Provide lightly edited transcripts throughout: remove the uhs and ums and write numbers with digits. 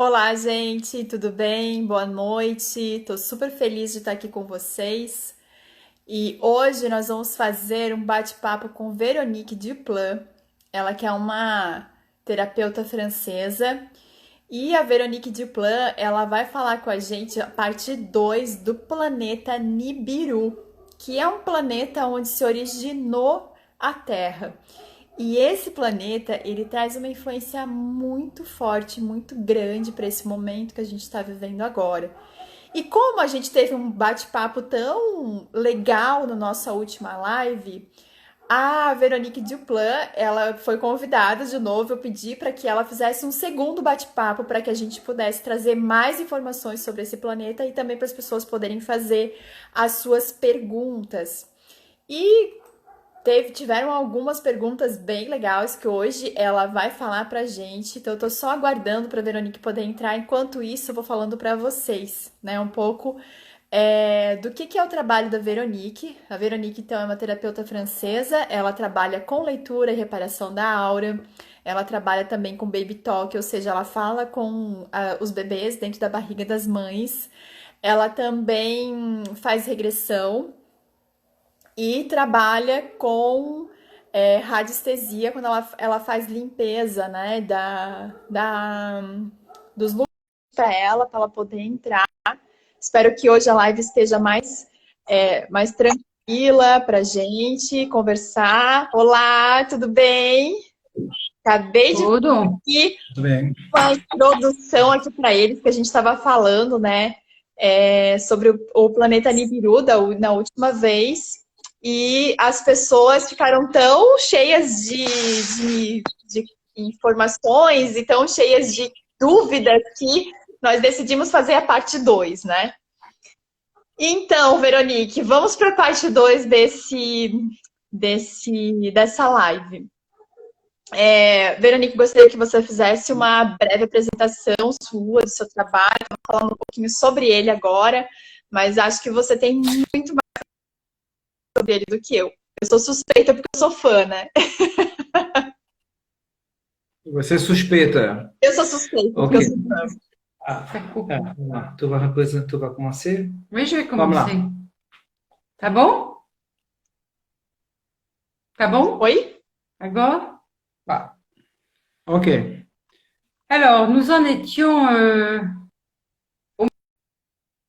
Olá, gente, tudo bem? Boa noite. Tô super feliz de estar aqui com vocês. E hoje nós vamos fazer um bate-papo com Veronique Duplan. Ela que é uma terapeuta francesa. E a Veronique Duplan, ela vai falar com a gente a parte 2 do planeta Nibiru, que é um planeta onde se originou a Terra. E esse planeta, ele traz uma influência muito forte, muito grande para esse momento que a gente está vivendo agora. E como a gente teve um bate-papo tão legal na nossa última live, a Veronique Duplan, ela foi convidada de novo. Eu pedi para que ela fizesse um segundo bate-papo para que a gente pudesse trazer mais informações sobre esse planeta e também para as pessoas poderem fazer as suas perguntas. E tiveram algumas perguntas bem legais que hoje ela vai falar pra gente. Então eu tô só aguardando pra Veronique poder entrar. Enquanto isso, eu vou falando pra vocês, né, um pouco do que é o trabalho da Veronique. A Veronique, então, é uma terapeuta francesa. Ela trabalha com leitura e reparação da aura. Ela trabalha também com baby talk, ou seja, ela fala com os bebês dentro da barriga das mães. Ela também faz regressão e trabalha com radiestesia quando ela faz limpeza, né, dos lugares para ela poder entrar. Espero que hoje a live esteja mais tranquila para gente conversar. Olá, tudo bem? Acabei de fazer Tudo? aqui Tudo bem. uma introdução aqui para eles, que a gente estava falando, né, sobre o planeta Nibiru na última vez. E as pessoas ficaram tão cheias de informações e tão cheias de dúvidas que nós decidimos fazer a parte 2, né? Então, Veronique, vamos para a parte 2 dessa live. Veronique, gostaria que você fizesse uma breve apresentação sua, do seu trabalho, falando um pouquinho sobre ele agora, mas acho que você tem muito mais sobre ele do que eu. Eu sou suspeita porque eu sou fã, né? Você suspeita. Eu sou suspeita porque Ok. eu sou fã. Ah, Ça coupe. vamos lá. Tu vai começar? Oui, je vais Vamos commencer. lá. Tá bom? Tá bom? Oi? Agora? Ah, ok. Alors, nous en étions aux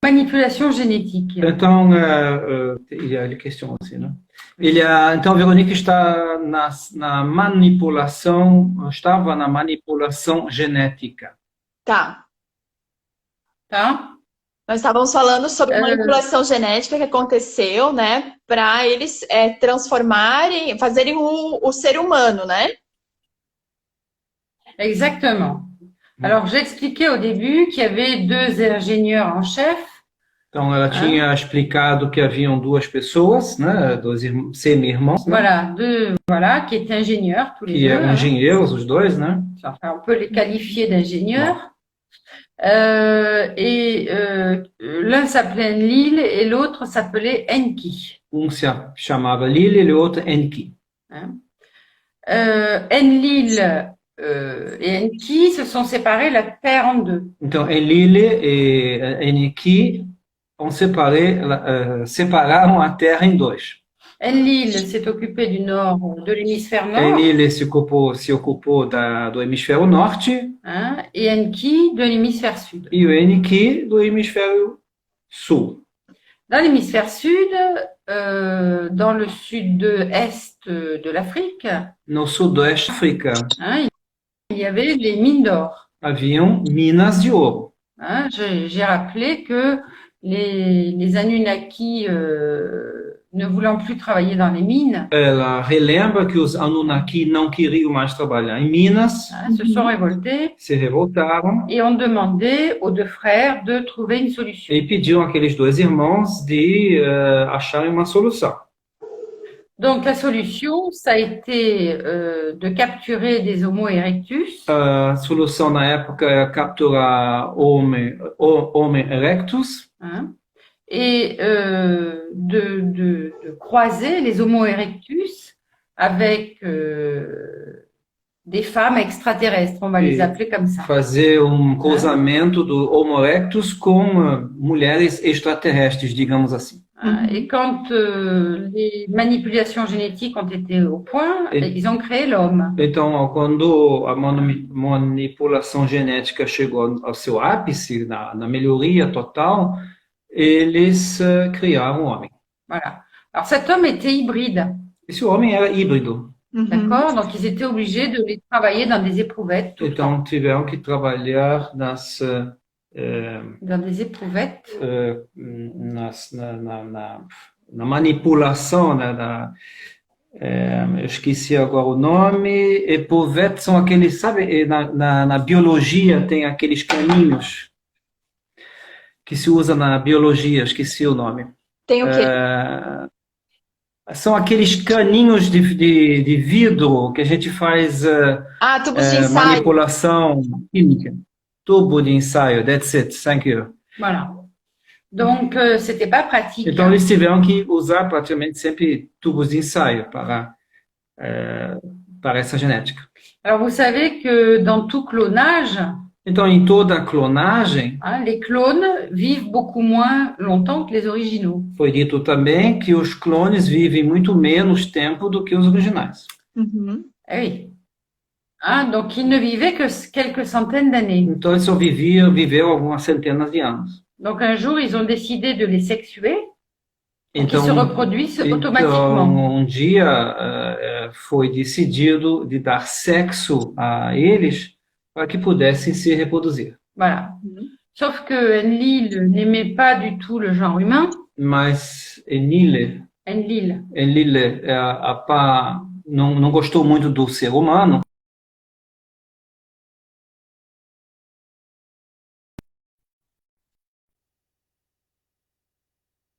manipulations génétiques. Então, il y a les questions aussi, né? Então, Veronique estava na manipulação genética. Tá. Tá? Nós estávamos falando sobre manipulação genética que aconteceu, né? Para eles fazerem o ser humano, né? Exactement. Alors, j'expliquais au début qu'il y avait deux ingénieurs en chef. Então, ela tinha explicado que haviam duas pessoas, né? Dois semi-irmãos, né? Voilà, qui étaient ingénieurs, tous les Que deux. eram engenheiros, os dois, né? Enfin, on peut les qualifier d'ingénieurs. L'un s'appelait Enlil et l'autre s'appelait Enki. Um se chamava Lili e o outro Enki. Enlil et Enki se sont séparés la Terre en deux. Então, Enlil e Enki separaram a Terra em dois. Enlil s'est occupé du nord, de l'hémisphère nord, Enlil se ocupou do hemisfério norte et Enki de l'hémisphère sud. e o Enki do hemisfério sul. Dans l'hémisphère sud, dans le sud-est de l'Afrique, No sudoeste da África il y avait les mines d'or. haviam minas de ouro. J'ai rappelé que les Anunnaki, ne voulant plus travailler dans les mines, Ela relembra que os Anunnaki não queriam mais trabalhar em minas, se sont révoltés se revoltaram et ont demandé aux deux frères de trouver une solution. e pediram àqueles dois irmãos de acharem uma solução. Donc la solution, ça a été de capturer des Homo erectus A solução na época era capturar Homo erectus et de croiser les Homo erectus avec des femmes extraterrestres, on va les e appeler comme ça. fazer um Hein? cruzamento do Homo erectus com mulheres extraterrestres, digamos assim. Hein? Et quand les manipulations génétiques ont été au point, Et- ils ont créé l'homme. Então, quando a manipulação genética chegou ao seu ápice, na melhoria total, eles criaram o homem. Voilà. Alors cet homme était hybride, Esse homem era híbrido, Uhum. d'accord? Donc ils étaient obligés de les travailler dans des éprouvettes tout le temps. então tiveram que trabalhar Dans des éprouvettes. na manipulação, né, eu esqueci agora o nome. Eprouvettes são aqueles, sabe, na biologia tem aqueles caninhos que se usa na biologia, esqueci o nome. Tem o quê? São aqueles caninhos de vidro que a gente faz Ah, tubos de ensaio. manipulação química. Tubo de ensaio, that's it, thank you. Voilà. Donc c'était pas pratique. Então eles tiveram que usar praticamente sempre tubos de ensaio para essa genética. Alors vous savez que dans tout clonage, Então em toda a clonagem, hein, les clones vivent beaucoup moins longtemps que les originaux. foi dito também que os clones vivem muito menos tempo do que os originais. Uhum. Eh oui. Hein, donc ils ne vivaient que quelques centaines d'années. Então eles só viveu algumas centenas de anos. Donc un jour, ils ont décidé de les sexuer et qu'ils se Então, reproduisent automatiquement. um dia foi decidido de dar sexo a eles para que pudessem se reproduzir. Voilà. Mhm. Sauf que Enlil n'aimait pas du tout le genre humain. Mas Enlil não gostou muito do ser humano.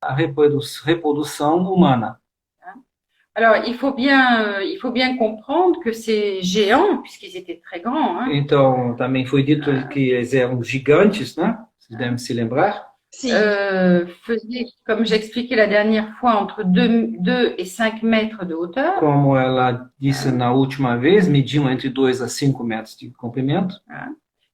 A reprodução humana. Alors, il faut bien comprendre que ces géants, puisqu'ils étaient très grands, hein, Então, também foi dito que eles eram gigantes, né? Vocês devem se lembrar. Sim. faisaient, comme j'expliquais la dernière fois, entre 2 et 5 mètres de hauteur. Como ela disse na última vez, mediam entre 2 a 5 metros de comprimento.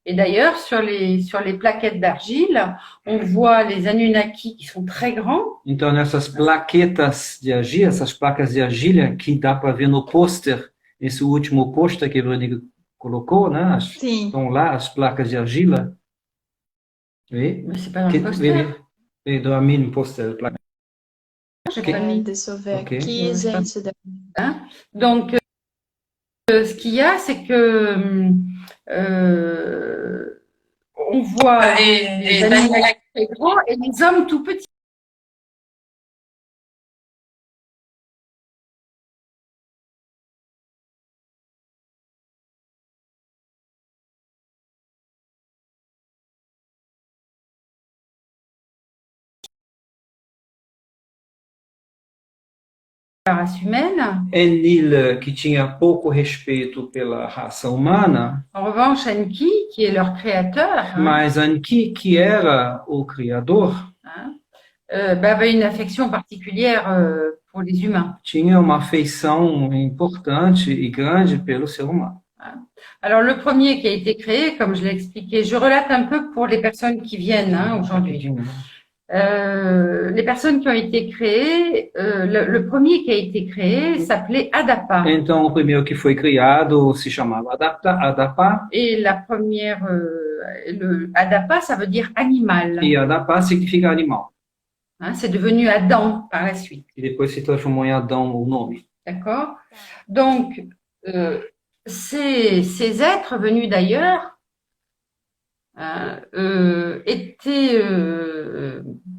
Et d'ailleurs, sur les plaquettes d'argile, on voit les Anunnaki qui sont très grands. Então, nessas plaquetas de argila, essas placas de argila que dá para ver no pôster, esse último pôster que a Verônica colocou, né? Sim. Estão lá as placas de argila. Vê? Mais c'est pas dans le poster. Vê do mini pôster. J'ai pas mis. Deixa eu ver Ok. aqui, gente. Donc, ce qu'il y a, c'est que on voit les Anunnaki très grands et les hommes tout petits. La race humaine. Enlil, que tinha pouco respeito pela raça humana, En revanche, Enki, qui est leur créateur, hein, mas Anki, que era o criador, avait une affection particulière pour les humains. tinha uma afeição importante e grande pelo ser humano. Alors, le premier qui a été créé, comme je l'ai expliqué, je relate un peu pour les personnes qui viennent aujourd'hui. Les personnes qui ont été créées, le premier qui a été créé s'appelait Adapa. Então, o primeiro que foi criado se chamava Adapa, Et la première, Adapa, ça veut dire animal. e Adapa significa animal. Hein, c'est devenu Adam par la suite. E depois se transformou em Adão o nome. D'accord? Donc, ces êtres venus d'ailleurs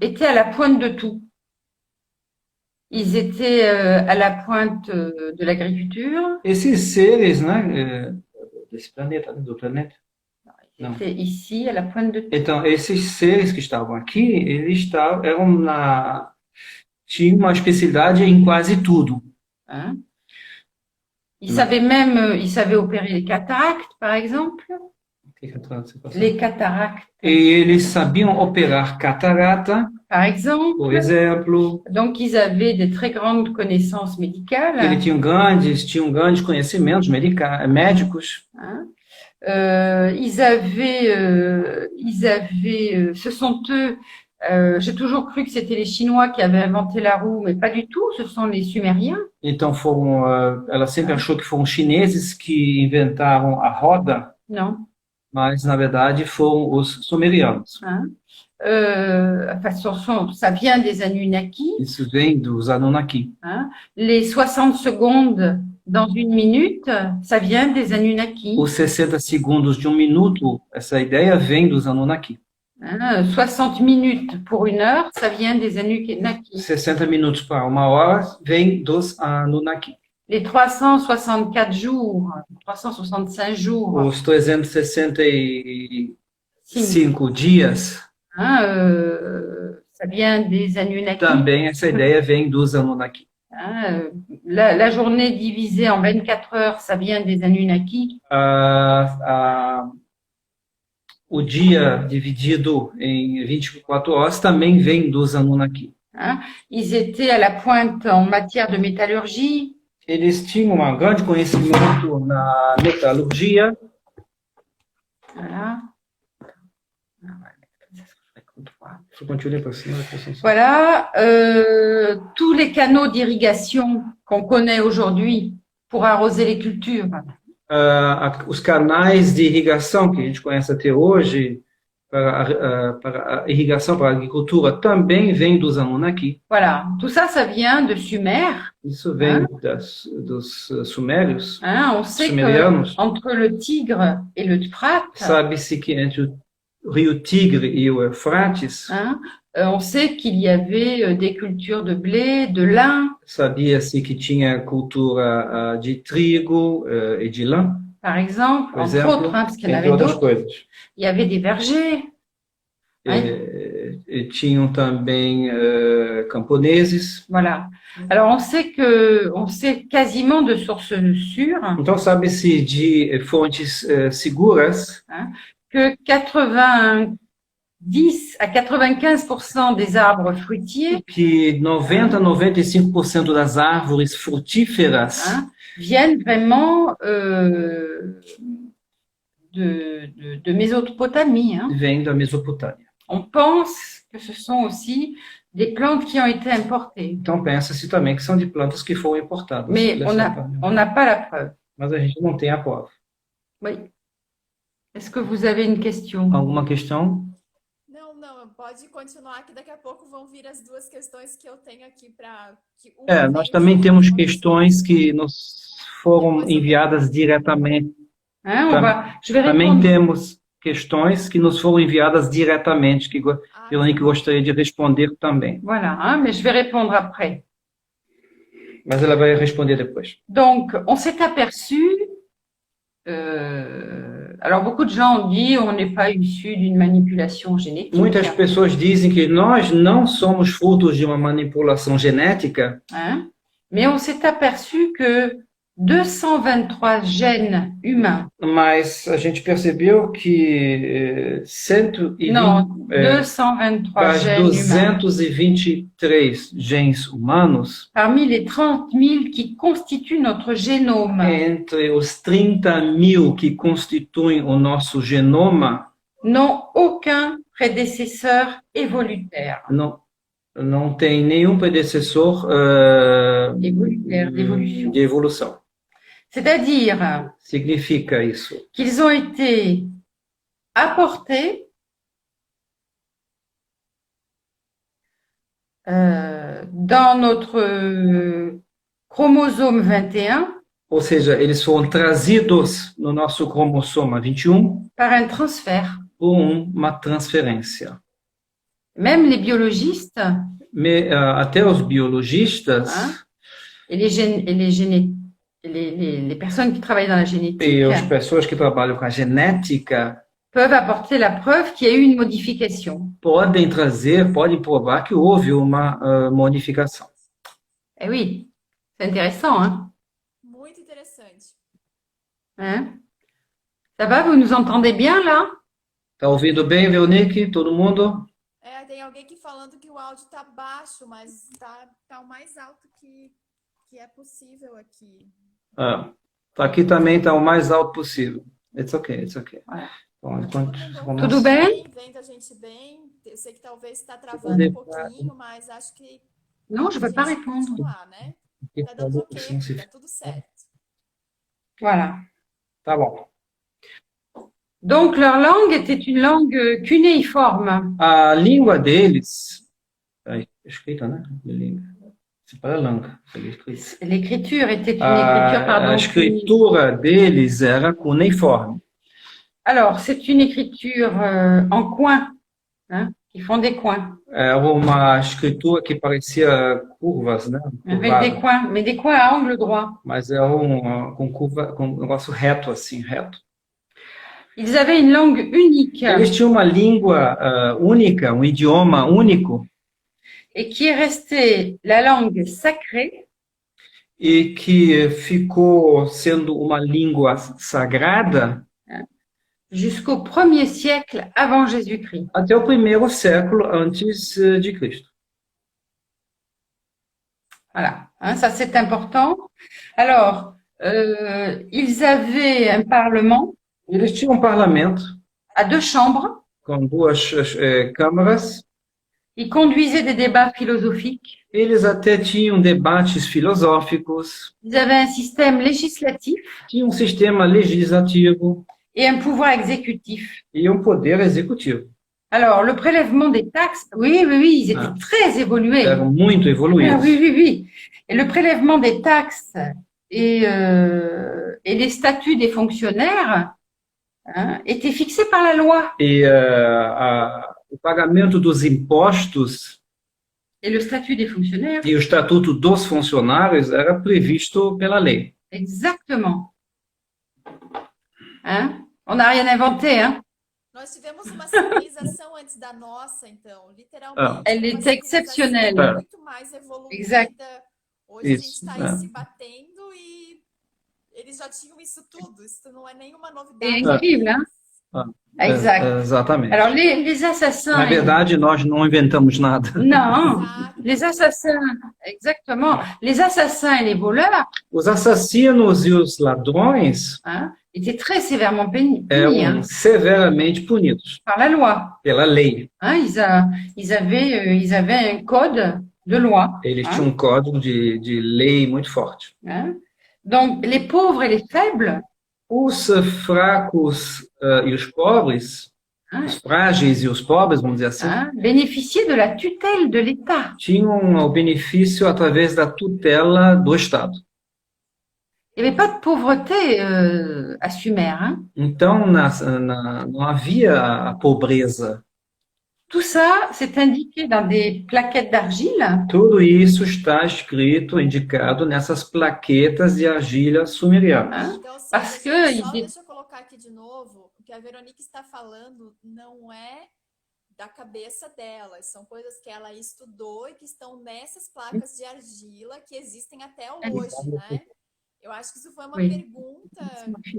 étaient à la pointe de tout. Ils étaient à la pointe de l'agriculture. Esses seres, né, desse planeta, do planeta. Ils étaient ici à la pointe de tout. Então, esses seres que estavam aqui, tinham uma especialidade em quase tudo. Hein? Ils savaient opérer les cataractes, par exemple. Les cataractes. E eles sabiam operar catarata par exemple. por exemplo. Donc, ils avaient des très grandes connaissances médicales. Eles tinham grandes conhecimentos médicos. Hein. Ce sont eux. J'ai toujours cru que c'était les Chinois qui avaient inventé la roue, mais pas du tout. Ce sont les Sumériens. Então ela sempre achou que foram chineses que inventaram a roda, Non. mas na verdade foram os sumerianos. Hein. Ça vient des Anunnaki. Isso vem dos Anunnaki. Hein. Les 60 secondes dans une minute, ça vient des Anunnaki. Os 60 segundos de minuto, essa ideia vem dos Anunnaki. Hein. 60 minutes pour une heure, ça vient des Anunnaki. 60 minutos para uma hora vem dos Anunnaki. Les 364 jours, 365 jours, Os 365 dias, hein, ça vient des Anunnaki. também essa ideia vem dos Anunnaki. Hein, la journée divisée en 24 heures, ça vient des Anunnaki. O dia dividido em 24 horas também vem dos Anunnaki. Hein. Ils étaient à la pointe en matière de métallurgie. Eles tinham um grande conhecimento na metalurgia. Voilà. Faut continuer para cima. Voilà, tous les canaux d'irrigation qu'on connaît aujourd'hui pour arroser les cultures. Os canais de irrigação que a gente conhece até hoje para a irrigação, para a agricultura, também vem dos Anunnaki. Voilà, tout ça, ça vient de Sumer. Isso vem dos sumérios, Hein, on sait sumérianos. que entre le Tigre et le Euphrate, Sabe-se que entre o rio Tigre e o Eufrates, hein, on sait qu'il y avait des cultures de blé, de lin, sabia-se que tinha cultura de trigo e de lã, par exemple, por entre exemplo, autres, hein, parce qu'il y en entre avait outras d'autres. coisas. Il y avait des vergers. E tinham também camponeses. Voilà. Alors, on sait quasiment de sources sûres Então, sabe-se de fontes seguras que 90 à 95% des arbres fruitiers que 90 a 95% das árvores frutíferas viennent vraiment de Mésopotamie. Hein. vêm da Mesopotâmia. On pense que ce sont aussi des plantes qui ont été importées. Então, pensa-se também que são de plantas que foram importadas. Mais on n'a pas la preuve. Mas a gente não tem a prova. Oui. Est-ce que vous avez une question? Alguma questão? Não, pode continuar que daqui a pouco vão vir as duas questões que eu tenho aqui para... Nós também temos questões que nos foram enviadas diretamente. Je vais Também répondre. temos questões que nos foram enviadas diretamente, que Veronique gostaria de responder também. Voilà, mais je vais répondre après. Mas ela vai responder depois. Donc, on s'est aperçu, alors beaucoup de gens ont dit on n'est pas issu d'une manipulation génétique. Muitas pessoas dizem que nós não somos frutos de uma manipulação genética, Hein? Mais on s'est aperçu que 223 gènes humains, mas a gente percebeu que 120, non, 223 das gènes humains, 223 genes humanos, parmi les 30 000 qui constituent notre génome, entre os 30.000 que constituem o nosso genoma, n'ont aucun prédécesseur évolutaire. não tem nenhum predecessor Évolutaire, d'évolution. de evolução. C'est-à-dire Significa isso. qu'ils ont été apportés dans notre chromosome 21 Ou seja, eles foram trazidos no nosso cromossoma 21 par un transfert. por uma transferência. Même les biologistes Até os biologistas et les personnes qui travaillent dans la génétique e as pessoas que trabalham com a genética peuvent apporter la preuve qu'il y a eu une modification. podem provar que houve uma modificação. Eh oui, c'est intéressant, hein? Muito interessante. Hein? Ça va, vous nous entendez bien là? Tá ouvindo bem, Veronique? Todo mundo? Tem alguém aqui falando que o áudio tá baixo, mas tá o mais alto que é possível aqui. Aqui também está o mais alto possível. It's okay, it's okay. Então, enquanto Tudo bem? Vendo a gente bem. Eu sei que talvez está travando um pouquinho, mas acho que Non, je ne a veux pas gente répondre. continuar, né? Tá dando ok, tá tudo certo. Voilà. Tá bom. Donc, leur langue était une langue cunéiforme. A língua deles, escrita, né? C'est pas la langue, c'est l'écriture. L'écriture était une écriture, A pardon. escritura deles era cuneiforme. Alors, c'est une écriture en coin, hein, qui font des coins. Era uma escritura que parecia curvas, né? Avec Curvada. des coins, mais des coins à angle droit. Mas era com curva, com um negócio reto, assim, reto. Ils avaient une langue unique Eles tinham uma língua única, um idioma único, et qui est restée la langue sacrée e que ficou sendo uma língua sagrada jusqu'au 1er siècle avant Jésus-Christ. até o primeiro século antes de Cristo. Voilà, hein, ça c'est important. Alors, ils avaient un parlement Eles tinham um parlamento à 2 chambres. com duas câmaras. Ils conduisaient des débats philosophiques. Eles até tinham debates filosóficos, Ils avaient un système législatif tinham um sistema legislativo et un pouvoir exécutif. e um poder executivo. Alors, le prélèvement des taxes, oui, ils étaient très évolués. Eram muito Ah, evoluídos. oui. Et le prélèvement des taxes et les statuts des fonctionnaires étaient fixés par la loi. E o pagamento dos impostos Et le statut des fonctionnaires, e o estatuto dos funcionários era previsto pela lei. exactement. Hein? On n'a rien inventé, hein? Nós tivemos uma civilização antes da nossa, então, literalmente. Elle uma était civilização exceptionnelle. muito mais evoluída. Exact. Hoje Isso, a gente está aí se batendo e eles já tinham isso tudo. Isso não é nenhuma C'est novidade. incroyable, hein? Exact. Exatamente. Alors, les assassins. Na verdade, nós não inventamos nada. Non, Exato. les assassins, exactement. Les assassins et les voleurs Os assassinos e os ladrões étaient très sévèrement punis eram severamente punidos par la loi. pela lei. Ils avaient un code de loi. Eles tinham um código de lei muito forte. Donc, les pauvres et les faibles Os fracos e os pobres, os frágeis e os pobres, vamos dizer assim, bénéficiaient de la tutelle de l'État. tinham o benefício através da tutela do Estado. Il n'y avait pas de pauvreté à Sumer. Então, não havia a pobreza. Tout ça, c'est indiqué dans des plaquettes d'argile. Tudo isso está escrito, indicado nessas plaquetas de argila sumeriana. Então, assim, Parce que deixa eu colocar aqui de novo, o que a Veronique está falando não é da cabeça dela, são coisas que ela estudou e que estão nessas placas de argila que existem até hoje, né? Eu acho que isso foi uma pergunta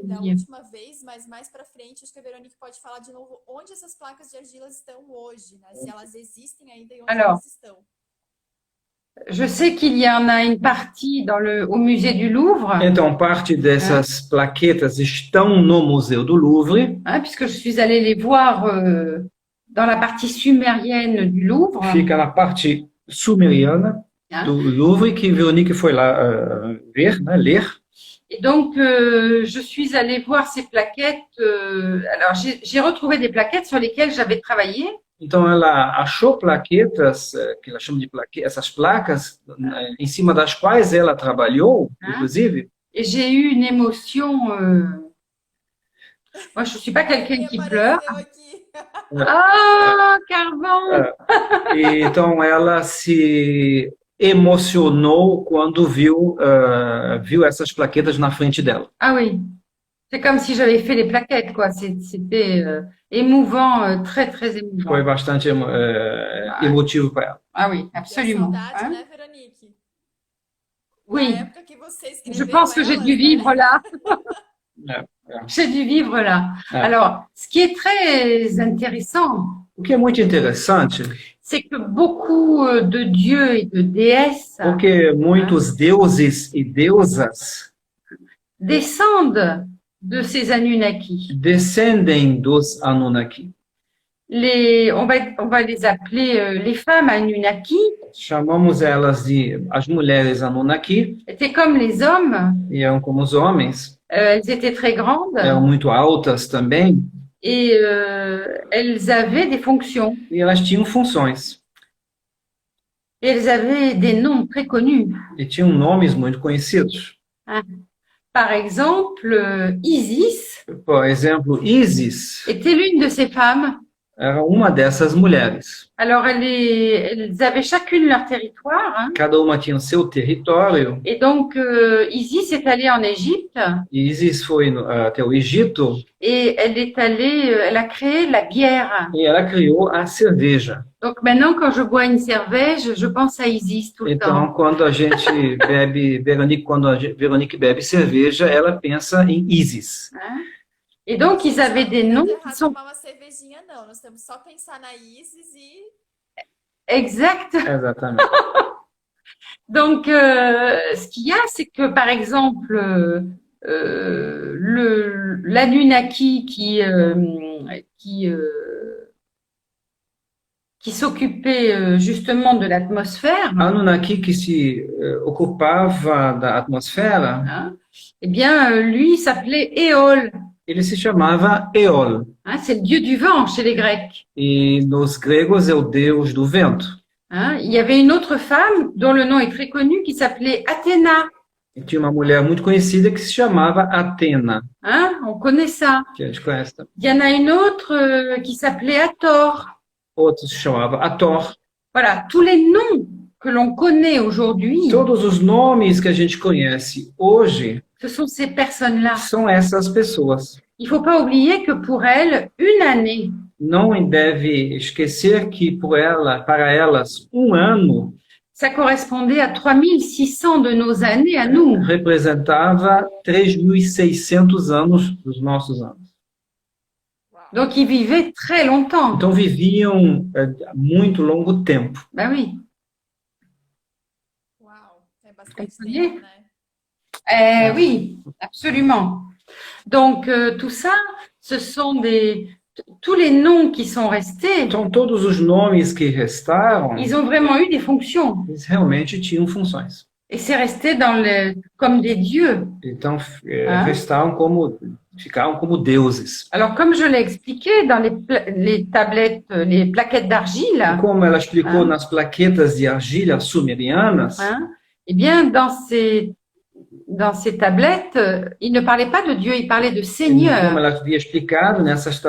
da última vez, mas mais para frente acho que a Veronique pode falar de novo onde essas placas de argila estão hoje, né? Se elas existem ainda e onde elas estão. Je sais qu'il y en a une partie au musée du Louvre. Então, parte dessas plaquetas estão no Museu do Louvre. Puisque je suis allée les voir dans la partie sumérienne du Louvre. Fica na parte sumeriana do Louvre, que Veronique foi lá ver, né, ler. Et donc, je suis allée voir ces plaquettes. Alors, j'ai retrouvé des plaquettes sur lesquelles j'avais travaillé. Então, ela achou plaquetas, que ela chama de essas placas, em cima das quais ela trabalhou, inclusive. Et j'ai eu une émotion. Moi, je ne suis pas quelqu'un qui pleure. Ah, Carvan! Então, ela se emocionou quando viu essas plaquetas na frente dela. Ah oui, c'est comme si j'avais fait les plaquettes, quoi. C'était émouvant, très, très émouvant. Foi bastante emotivo para ela. Ah oui, absolument. Saudade, né, Veronique? Oui, Na época que você je pense que j'ai dû vivre là. J'ai dû vivre là. É. Alors, ce qui est très intéressant, O que é muito interessante, c'est que beaucoup de dieux et de déesses porque muitos deuses e deusas descendent de ces Anunnaki. descendem dos Anunnaki. On va les appeler les femmes Anunnaki, Chamamos elas de as mulheres Anunnaki, étaient comme les hommes, e eram como os homens, elles étaient très grandes eram muito altas também, et elles avaient des fonctions. e elas tinham funções, Et elles avaient des noms très connus. e tinham nomes muito conhecidos. Par exemple, Isis Por exemplo, Ísis était l'une de ces femmes. era uma dessas mulheres. Alors, elles avaient chacune leur territoire, hein. Cada uma tinha o seu território. Et donc, Isis est allée en Égypte Ísis foi até o Egito et elle a créé la bière. e ela criou a cerveja. Donc maintenant, quand je bois une cervège, je pense à Isis tout le temps. Então, quando a gente bebe, Veronique bebe cerveja, ela pensa em Ísis. Hein. Et donc, ils avaient des noms qui sont tomar uma cervejinha, não. Nós temos só pensar na Isis e exacts. Exatamente. Donc, ce qu'il y a, c'est que, par exemple, l'Anunnaki qui s'occupait justement de l'atmosphère, Anunnaki que se ocupava da atmosfera, hein, eh bien, lui s'appelait Éole. ele se chamava Eol. Hein, c'est le dieu du vent chez les Grecs. E nos gregos é o deus do vento. Hein. Il y avait une autre femme dont le nom est très connu qui s'appelait Athéna. E tinha uma mulher muito conhecida que se chamava Atena, Hein, on connaît ça. que a gente conhece também. Il y en a une autre qui s'appelait Hathor. Outro se chamava Hathor. Voilà, tous les noms que l'on connaît aujourd'hui, Todos os nomes que a gente conhece hoje ce sont ces personnes-là. são essas pessoas. Il faut pas oublier que pour elles, une année, Não deve esquecer que para elas, um ano ça correspondait à 3600 de nos années à nous. representava 3.600 anos dos nossos anos. Donc, ils vivaient très longtemps. Então viviam muito longo tempo. Ben oui. uau, é bastante Comprenez? tempo, né? Oui, absolument. Donc, tout ça, ce sont tous les noms qui sont restés, Então todos os nomes que restaram, ils ont vraiment eu des fonctions. eles realmente tinham funções. Et c'est resté comme des dieux. Então Ah. ficaram como deuses. Alors, comme je l'ai expliqué dans les tablettes, les plaquettes d'argile, Como ela explicou Ah. nas plaquetas de argila sumerianas, hein, eh bien, dans ces tablettes, il ne parlait pas de Dieu, il parlait de como Seigneur. ela havia explicado nessas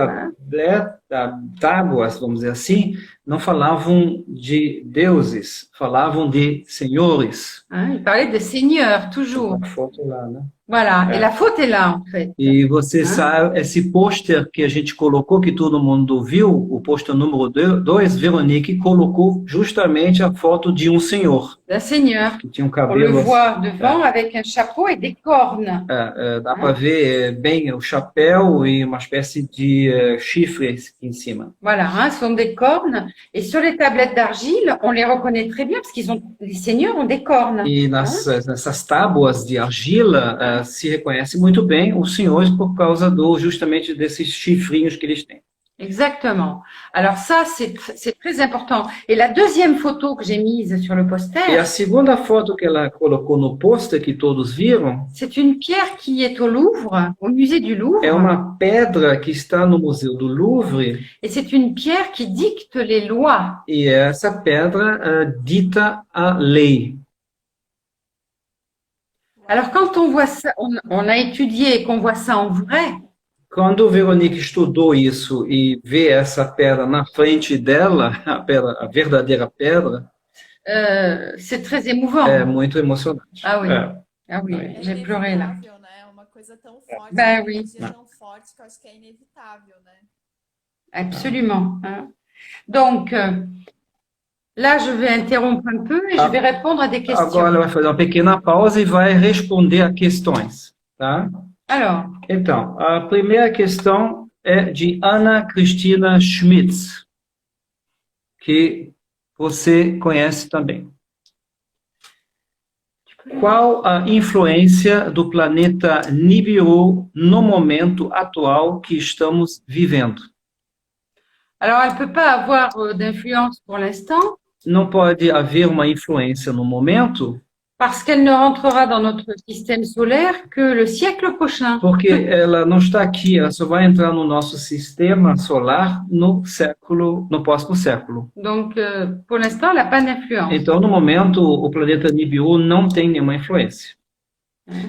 tábuas, vamos dizer assim, não falavam de deuses, falavam de senhores. Hein, il parlait de Seigneur, toujours. Uma foto lá, né? Voilà. Ah. Et la faute est là, en fait. E você Ah. sabe, esse pôster que a gente colocou, que todo mundo viu, o pôster número 2, Veronique colocou justamente a foto de um senhor, D'un Seigneur. que tinha um On le cabelo. voit devant avec un chapeau et des cornes. Dá para ver bem o chapéu e uma espécie de chifres em cima. Voilà, hein, ce sont des cornes. Et sur les tablettes d'argile, on les reconnaît très bien parce les seigneurs ont des cornes. E nessas tábuas de argila se reconhece muito bem os senhores por causa justamente desses chifrinhos que eles têm. Exactement. Alors ça, c'est très important. Et la deuxième photo que j'ai mise sur le E a poster, segunda foto que ela colocou no pôster, que todos viram, c'est une pierre qui est au Louvre, au musée du Louvre. é uma pedra que está no Museu do Louvre, Et c'est une pierre qui dicte les lois. e essa pedra dita a lei. Alors quand on voit ça, on a étudié et qu'on voit ça en vrai, Quando Veronique estudou isso e vê essa pedra na frente dela, a verdadeira pedra, c'est très émouvant. é muito emocionante. Ah oui, É. ah oui, É j'ai pleuré là. inevitável, né? É uma coisa tão forte, Ben uma oui. energia tão forte que eu acho que é inevitável, né? Absolument, hein. Donc, là, je vais interrompre un peu et je vais répondre à des questions. Agora ela vai fazer uma pequena pausa e vai responder a questões, tá? Alors, Então, a primeira questão é de Ana Cristina Schmitz, que você conhece também. Qual a influência do planeta Nibiru no momento atual que estamos vivendo? alors elle peut pas avoir d'influence pour l'instant Não pode haver uma influência no momento, parce qu'elle ne rentrera dans notre système solaire que le siècle prochain. porque ela não está aqui, ela só vai entrar no nosso sistema solar no próximo século. Donc, pour l'instant, elle n'a pas d'influence. Então, no momento, o planeta Nibiru não tem nenhuma influência.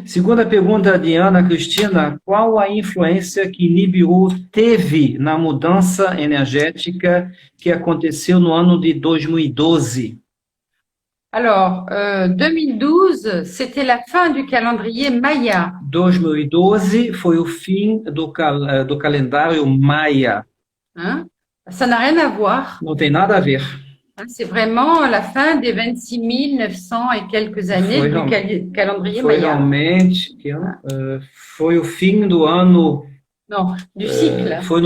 Segunda pergunta de Ana Cristina: qual a influência que Nibiru teve na mudança energética que aconteceu no ano de 2012? Alors, 2012, c'était la fin du calendrier Maya. 2012 foi o fim do calendário Maia. Hein? Ça n'a rien à voir. Não tem nada a ver. Hein, c'est vraiment la fin des 26 900 et quelques années Foi du real- calendrier Foi Maya. realmente, foi o fim do ano, Non, du cycle. foi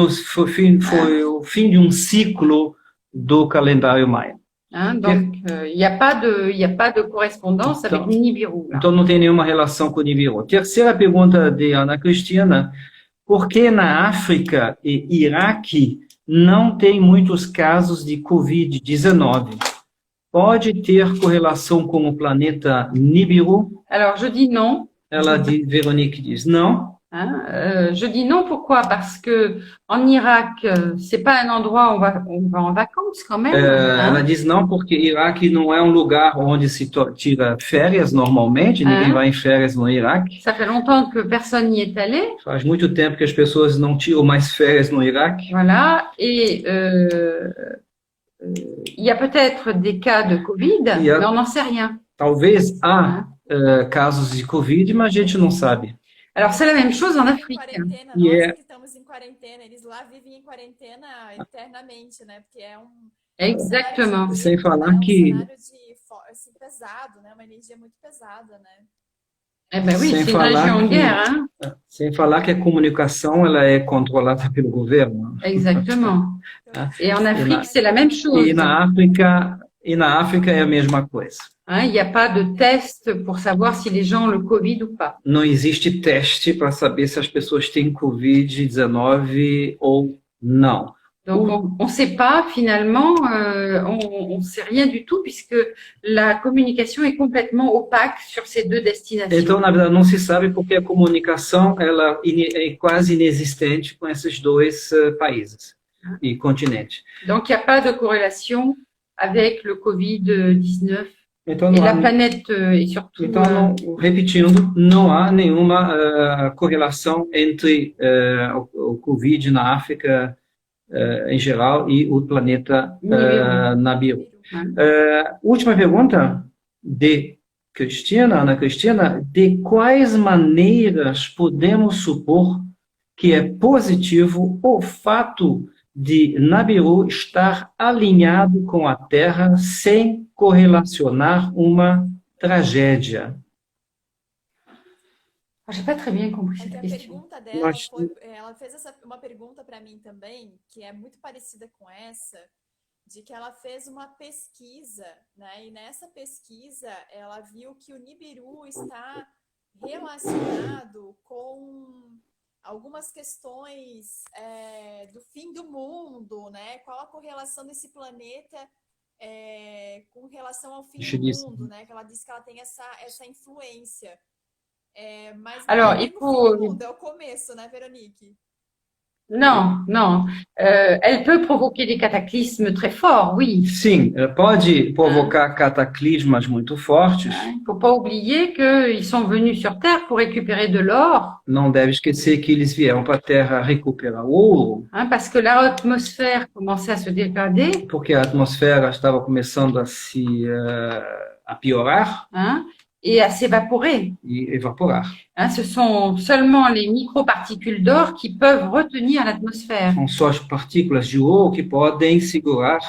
o fim de um ciclo do calendário Maia. Hein, donc, il n'y a pas de correspondance avec Nibiru. Là. Então não tem nenhuma relação com o Nibiru. Terceira pergunta de Ana Cristina: por que na África e Iraque não tem muitos casos de Covid-19? Pode ter correlação com o planeta Nibiru? Alors, je dis non. Veronique diz não. Hein, je dis non, pourquoi? Parce que en Irak, c'est pas un endroit où on va en vacances quand même. Hein. Ela diz não porque Iraque não é um lugar onde se tira férias normalmente, ninguém vai em férias no Iraque. Ça fait longtemps que personne n'y est allé. Faz muito tempo que as pessoas não tiram mais férias no Iraque. Voilà. Et il y a peut-être des cas de Covid, mais on n'en sait rien. Talvez há casos de Covid, mas a gente não sabe. Alors, c'est la même chose en Afrique. Quarentena, nós que estamos em quarentena, eles lá vivem em quarentena eternamente, né? Porque é Exactement. Sem falar que cenário assim, pesado, né? Uma energia muito pesada, né? Eh ben oui, Sem c'est une falar région en que- guerre, hein. Sem falar que a comunicação ela é controlada pelo governo. Exactement. Et en Afrique, c'est la même chose. E na África é a mesma coisa. Hein, il n'y a pas de test pour savoir si les gens ont le Covid ou pas. Não existe teste para saber se as pessoas têm Covid-19 ou não. Donc, on ne sait pas finalement, on ne sait rien du tout puisque la communication est complètement opaque sur ces deux destinations. Então, na verdade, não se sabe porque a comunicação ela é quase inexistente com esses dois países e continentes. Donc, il n'y a pas de corrélation avec le Covid-19 Então, et não la há, planète et surtout. então repetindo, não há nenhuma correlação entre o Covid na África em geral e o planeta Nibiru. Última pergunta de Ana Cristina: de quais maneiras podemos supor que é positivo o fato de Nibiru estar alinhado com a Terra sem correlacionar uma tragédia? J'ai pas très bien compris É cette que a question. pergunta dela Nós- ela fez uma pergunta para mim também, que é muito parecida com essa, de que ela fez uma pesquisa, né? E nessa pesquisa ela viu que o Nibiru está relacionado com algumas questões do fim do mundo, né? Qual a correlação desse planeta com relação ao fim Deixa eu do dizer. mundo, né? Que ela diz que ela tem essa influência. Mas Alors, não é il no faut- fim do mundo, é o começo, né, Veronique? Non, non. Elle peut provoquer des cataclysmes très forts, oui. Sim, pode provocar cataclismas muito fortes. Il ne faut pas oublier qu'ils sont venus sur Terre pour récupérer de l'or, Não deve esquecer que eles vieram para a Terra recuperar ouro, hein, parce que l'atmosphère commençait à se dégrader, porque a atmosfera estava começando a piorar hein, et à s'évaporer. e evaporar. Hein, ce sont seulement les microparticules d'or qui peuvent retenir l'atmosphère. São só as partículas de ouro que podem segurar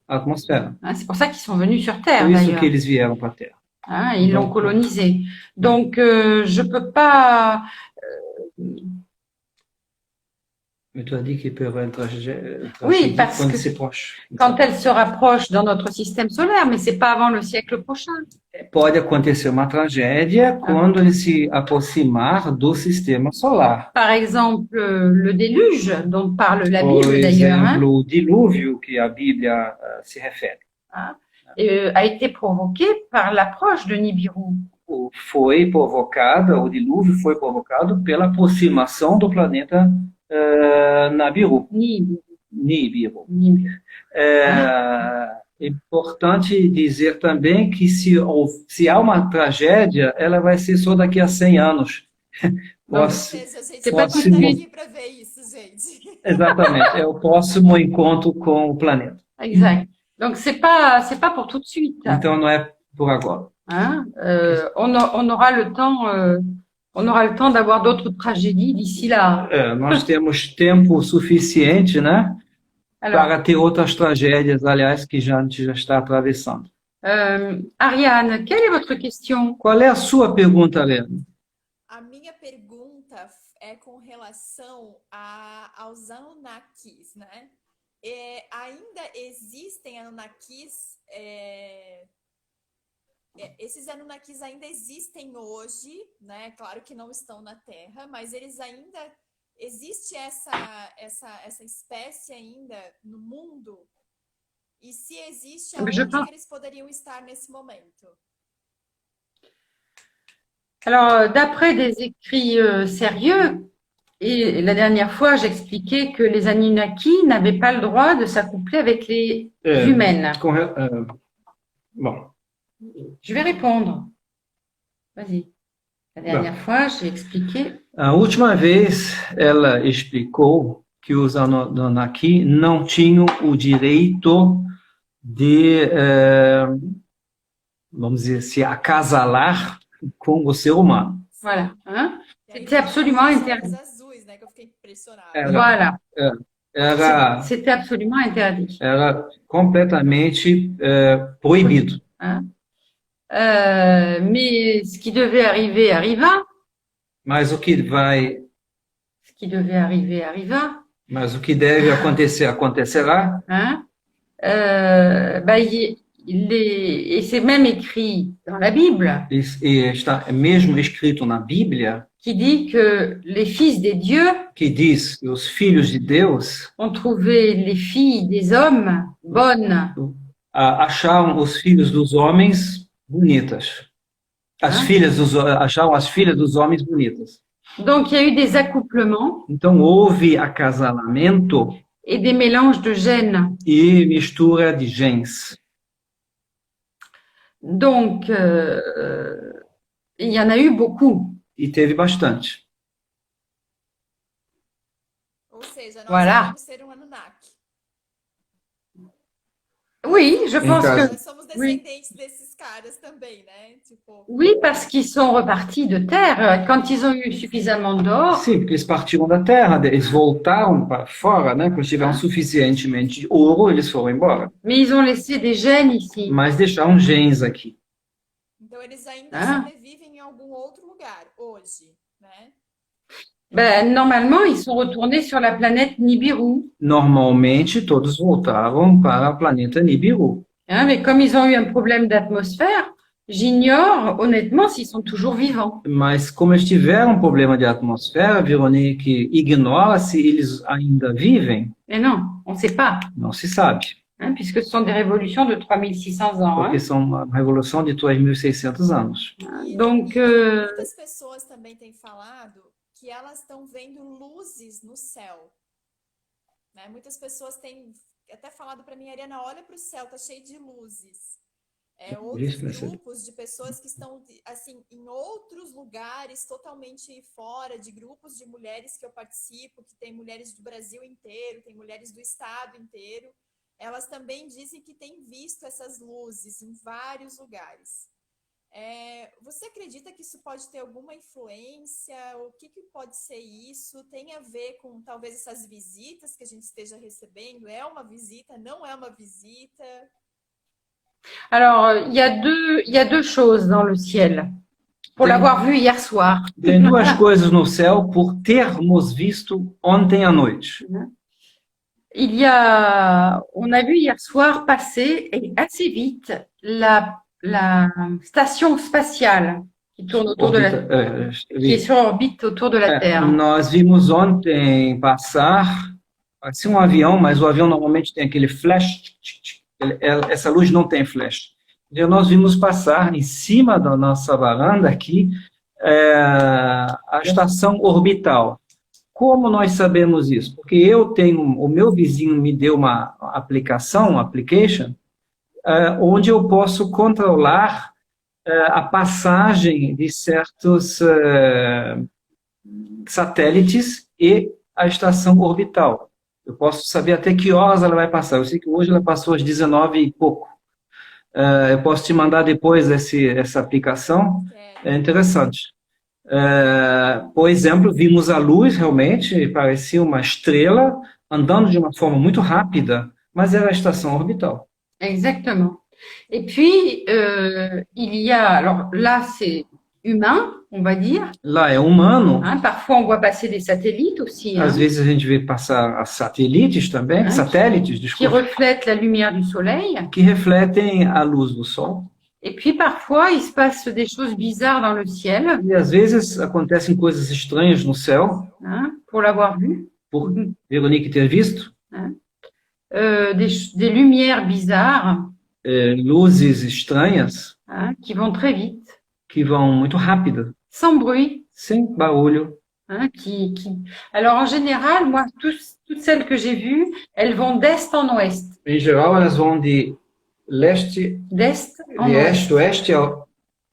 a atmosfera. Hein, c'est pour ça qu'ils sont venus sur Terre, Por isso d'ailleurs. que eles vieram para a Terra. Hein, ils l'ont colonisé. Donc, je peux pas Mais tu as dit qu'il peut y avoir une tragédie Oui, parce quando que se approche. quand elle se rapproche dans notre système solaire, mais c'est pas avant le siècle prochain. Pode acontecer uma tragédia quando ele se aproximar do sistema solar. Par exemple, le déluge dont parle la Por Bible d'ailleurs, hein, exemplo, o dilúvio que a Bíblia se refere. a été provoqué par l'approche de Nibiru. O dilúvio foi provocado pela aproximação do planeta Nibiru. Nibiru. É importante dizer também que se há uma tragédia, ela vai ser só daqui a 100 anos. Com certeza, a gente Você vai pode estar se- aqui para ver isso, gente. Exatamente, é o próximo encontro com o planeta. Exact. Donc c'est pas pour tout de suite. Então não é por agora. Hein. On aura le temps d'avoir d'autres tragédies d'ici là. Nós temos tempo suficiente, né, Alors, para ter outras tragédias, aliás, que a gente já está atravessando. Ariane, quelle est votre question? Qual é a sua pergunta, Helena? A minha pergunta é com relação aos Anunnakis, né? Ainda existem Anunnakis, esses Anunnakis ainda existem hoje, né? Claro que não estão na Terra, mas eles ainda existe essa espécie ainda no mundo? E se existe, aonde que eles poderiam estar nesse momento? Alors, d'après des écrits sérieux, et la dernière fois, j'expliquais que les Anunnaki n'avaient pas le droit de s'accoupler avec les humaines. Bom, Je vais répondre. Vas-y. La dernière fois, j'ai expliqué. a última vez ela explicou que os Anunnaki não tinham o direito de, vamos dizer, se acasalar com o ser humano. Voilà. Hein? C'était absolument interdit. Azuis, né, que eu fiquei impressionada. Voilà. Era, C'était absolument interdit. era completamente proibido. Hein? Mais ce qui devait arriver arriva. Mas o que vai, Ce qui devait arriver arriva. mas o que deve acontecer acontecerá. Hein? Et c'est même écrit dans la Bible E está mesmo escrito na Bíblia qui dit que les fils des dieux que diz que os filhos de Deus ont trouvé les filles des hommes bonnes. acharam os filhos dos homens bonitas. Acharam as filhas dos homens bonitas. Donc il y a eu des accouplements Então houve acasalamento et des mélanges de gènes. e mistura de genes. Donc il y en a eu beaucoup. E teve bastante. Ou seja, nós Voilà. podemos ser um Anunnaki. Oui, je pense Então, que Nós somos descendentes desses caras também, né? Tipo, oui, parce qu'ils sont repartis de terre quand ils ont eu suffisamment d'or. Sim, porque eles partiram da Terra, eles voltaram para fora, né? Quando tiveram suficientemente de ouro, eles foram embora. Mais ils ont laissé des gènes ici. Mas deixaram genes aqui. então eles ainda sobrevivem em algum outro lugar hoje, né? Normalement, ils sont retournés sur la planète Nibiru. Normalmente, todos voltavam para o planeta Nibiru. Hein, mais comme ils ont eu un problème d'atmosphère, j'ignore honnêtement s'ils sont toujours vivants. Mas como eles tiveram um problema de atmosfera, Veronique ignora se eles ainda vivem. Mais non, on ne sait pas, Não se sabe, hein, puisque ce sont des révolutions de 3600 ans. porque Hein. são uma revolução de 3.600 anos. Donc, muitas pessoas também têm falado que elas estão vendo luzes no céu, né? Muitas pessoas têm até falado para mim, Ariana, olha para o céu, tá cheio de luzes. Outros grupos de pessoas que estão assim em outros lugares totalmente fora de grupos de mulheres que eu participo, que tem mulheres do Brasil inteiro, tem mulheres do estado inteiro, elas também dizem que têm visto essas luzes em vários lugares. Você acredita que isso pode ter alguma influência? O que pode ser isso? Tem a ver com talvez essas visitas que a gente esteja recebendo? É uma visita? Não é uma visita? alors, il y a deux choses dans le ciel. pour Tem, l'avoir vu hier soir. tem duas coisas no céu por termos visto ontem à noite. On a vu hier soir passer et assez vite la station spatiale qui tourne autour de Orbita, qui est sur orbite autour de la Terre. nós vimos ontem passar assim um avião, mas o avião normalmente tem aquele flash. Essa luz não tem flash. E nós vimos passar em cima da nossa varanda aqui a estação orbital. Como nós sabemos isso? Porque o meu vizinho me deu uma aplicação, uma application, onde eu posso controlar a passagem de certos satélites e a estação orbital. Eu posso saber até que horas ela vai passar. Eu sei que hoje ela passou às 19 e pouco. Eu posso te mandar depois essa aplicação. É interessante. Por exemplo, vimos a luz, realmente, parecia uma estrela, andando de uma forma muito rápida, mas era a estação orbital. Exactement. Et puis, il y a, alors là, c'est humain, on va dire. Lá é humano. Hein, parfois, on voit passer des satellites aussi, Às hein, vezes a gente vê passar as satélites também, satélites, qui desculpa, reflètent la lumière du soleil. que refletem a luz do sol. Et puis, parfois, il se passe des choses bizarres dans le ciel, E às vezes acontecem coisas estranhas no céu, hein, pour l'avoir vu. por Veronique ter visto, Des lumières bizarres, luzes estranhas hein, qui vont très vite, que vão muito rápido, sans bruit. sem barulho. Hein, Alors, en général, moi, toutes celles que j'ai vues, elles vont d'est en ouest. Em geral, elas vão de leste, D'est en de ouest. oeste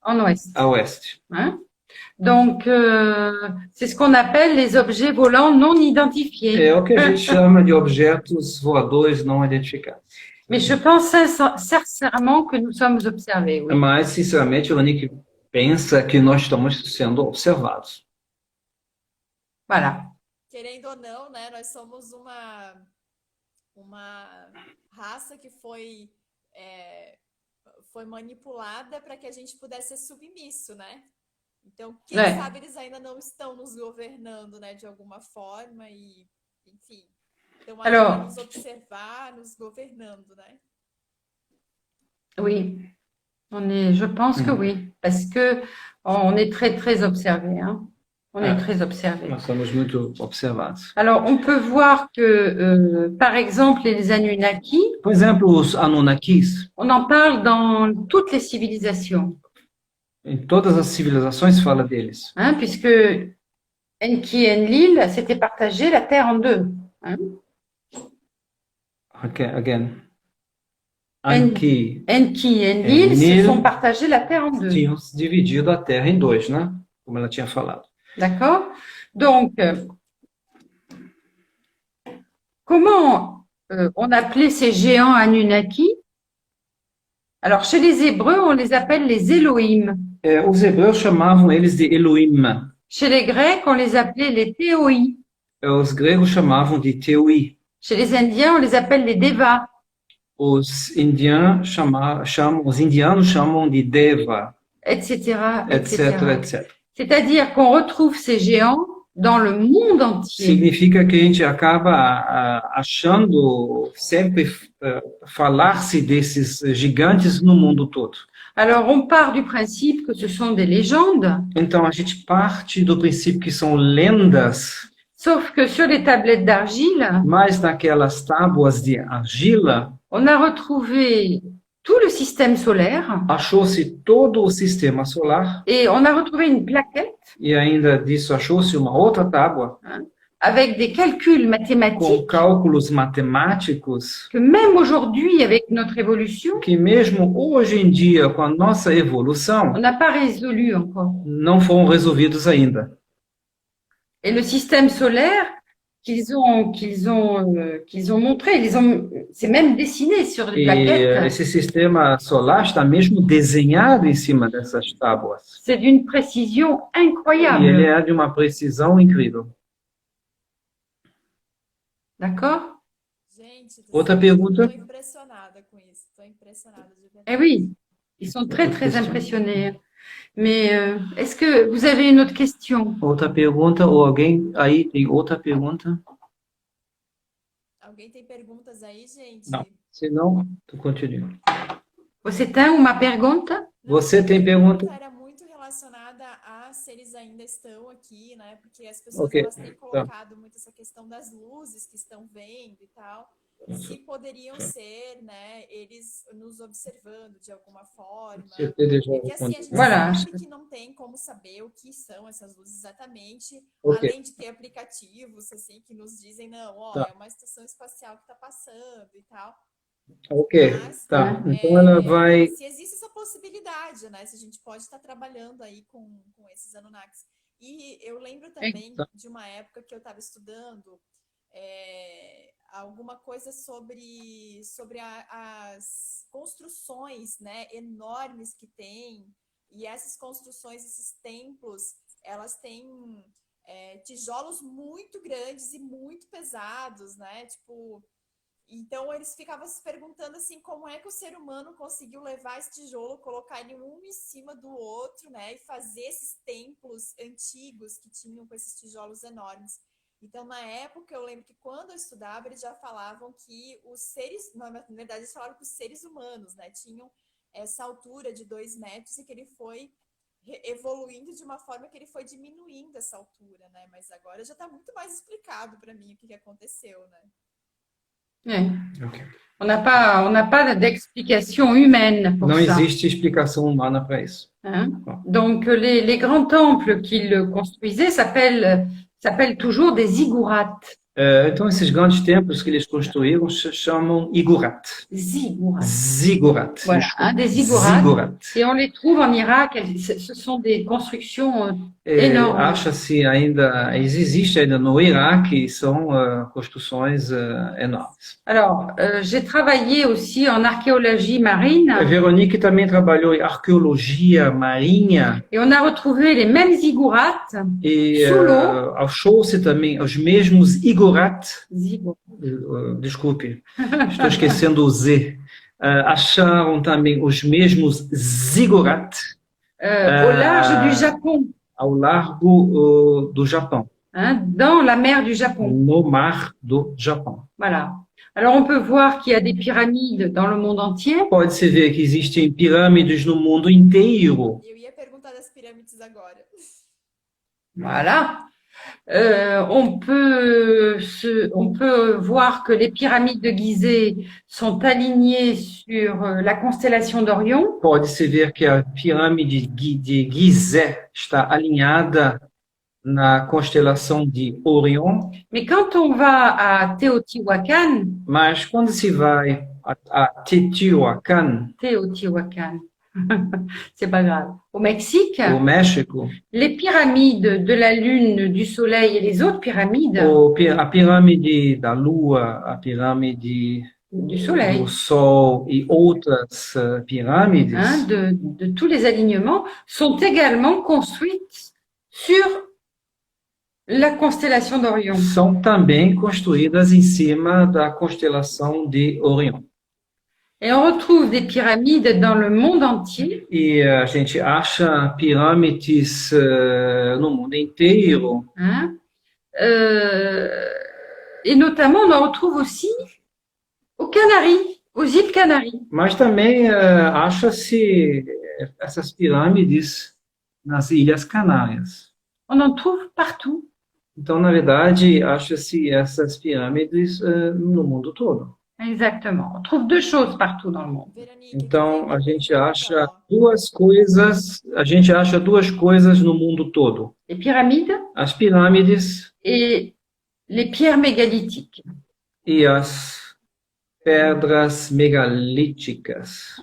En ouest. a oeste. Hein. Donc, c'est ce qu'on appelle les objets volants non identifiés. É o que a gente chama de objetos voadores não identificados. Mais je pense sincèrement que nous sommes observés. Oui. Mas, sinceramente, Veronique pensa que nós estamos sendo observados. Voilà. Querendo ou não, né, nós somos uma raça que foi manipulada para que a gente pudesse ser submisso, né? Então, quem sabe eles ainda não estão nos governando, né, de alguma forma e, enfim, estão aí para nos observar, nos governando, né? Oui, je pense que oui, parce que on est très, très observé, hein. On est très observé. Nós somos muito observados. Alors, on peut voir que, par exemple, les Anunnaki, Por exemplo, os Anunnakis, on en parle dans toutes les civilisations, em todas as civilizações se fala deles. hein, puisque Enki et Enlil s'étaient partagé la Terre en deux. Hein. Again. Anki Enki et Enlil se sont partagés la Terre en deux. tinham dividido a Terra em dois, né? Como ela tinha falado. D'accord? Donc, comment on appelait ces géants Anunnaki? Alors, chez les Hébreux, on les appelle les Elohim. Os hebreus chamavam eles de Elohim. Chez les Grecs, on les appelait les Théoi. Os gregos chamavam de Teui. Chez les Indiens, on les appelle les Devas. Os indianos chamam de Deva, etc., etc., etc. C'est-à-dire qu'on retrouve ces géants dans le monde entier. Significa que a gente acaba achando sempre falar-se desses gigantes no mundo todo. Alors, on part du principe que ce sont des légendes, Então, a gente parte do princípio que são lendas, sauf que sur les tablettes d'argile, mas naquelas tábuas de argila, on a retrouvé tout le système solaire achou-se todo o sistema solar et on a retrouvé une plaquette e ainda disso achou-se uma outra tábua avec des calculs com mathématiques cálculos matemáticos que même aujourd'hui, avec notre évolution, que mesmo hoje em dia, com a nossa evolução, on n'a pas résolu encore. não foram resolvidos ainda. Et le système solaire qu'ils ont montré, c'est même dessiné sur les E plaquettes. esse sistema solar está mesmo desenhado em cima dessas tábuas. C'est d'une précision E ele incroyable. é de uma precisão incrível. D'accord? Gente, Outra pergunta? tô impressionada com isso. Tô impressionada de verdade. Eh oui, ils sont très, très impressionnés. Mais est-ce que vous avez une autre question? Outra pergunta, ou alguém aí tem outra pergunta? Alguém tem perguntas aí, gente? Não. Se não, tu continua. Você tem uma pergunta? Você Não, tem minha pergunta? era muito relacionada a se eles ainda estão aqui, né? Porque as pessoas Ok, elas têm tá. colocado muito essa questão das luzes que estão vendo e tal. Se poderiam ser, né, eles nos observando de alguma forma. Certeza já Porque assim, a gente Voilà. sabe que não tem como saber o que são essas luzes exatamente, Ok, além de ter aplicativos assim que nos dizem, não, ó, tá. é uma estação espacial que está passando e tal. Ok, Mas tá. Então ela vai. se existe essa possibilidade, né? Se a gente pode estar trabalhando aí com esses Anunnakis. E eu lembro também Tá. de uma época que eu estava estudando alguma coisa sobre as construções, né, enormes que tem. E essas construções, esses templos, elas têm tijolos muito grandes e muito pesados, né? Tipo, então eles ficavam se perguntando assim, como é que o ser humano conseguiu levar esse tijolo, colocar ele um em cima do outro, né, e fazer esses templos antigos que tinham com esses tijolos enormes. Então, na época, eu lembro que quando eu estudava, eles já falavam que os seres, na verdade, eles falaram que os seres humanos, né, tinham essa altura de 2 metros e que ele foi evoluindo de uma forma que ele foi diminuindo essa altura, né? Mas agora já está muito mais explicado para mim o que aconteceu, né? Ok. On n'a pas d'explication humaine pour Não ça. existe explicação humana para isso. Hein. Donc, les grands temples qu'ils construisaient s'appellent toujours des ziggourats. Então, esses grandes templos que eles construíram se chamam Igurat. Ziggourats. Ziggurat. Voilà, Desculpa. des ziggourats. Ziggurat. Et on les trouve en Irak. Ce sont des constructions énormes. Acha-se ainda, existe ainda no Iraque, são construções enormes. Alors, j'ai travaillé aussi en archéologie marine A Veronique também trabalhou em arqueologia marinha et on a retrouvé les mêmes ziggourats e sous l'eau. achou-se também os mesmos Igurat. Ziggourats. Desculpe, estou esquecendo o Z. Acharam também os mesmos Ziggurat Au large du Japon, ao largo do Japão, hein, dans la mer du Japon. no mar do Japão. Voilà. Alors, on peut voir qu'il y a des pyramides dans le monde entier. Pode-se ver que existem pirâmides no mundo inteiro. Eu ia perguntar das pirâmides agora. Voilà. On peut voir que les pyramides de Gizeh sont alignées sur la constellation d'Orion. Pode-se ver que a pirâmide de Gizé está alinhada na constelação de Orion, Mais quand on va à Teotihuacan, mas quando se vai a Teotihuacan, c'est pas grave, au Mexique, o México, les pyramides de la Lune, du Soleil et les autres pyramides a pirâmide da Lua, a pirâmide du Soleil, do Sol e outras pirâmides, hein, de tous les alignements, sont également construites sur la constellation d'Orion. são também construídas em cima da constelação de Orion. Et on retrouve des pyramides dans le monde entier. E a gente acha pirâmides no mundo inteiro. Hein. Et notamment, on en retrouve aussi aux Canaries, aux îles Canaries. Mas também acha-se essas pirâmides nas Ilhas Canárias. On en trouve partout. Então, na verdade, acha-se essas pirâmides no mundo todo. Exactement. On trouve deux choses partout dans le monde. Veronique, Então, que a tem gente pergunta, acha ó. duas coisas, a gente acha duas coisas no mundo todo: Les pyramides as pirâmides et les pierres mégalithiques. e as pedras megalíticas.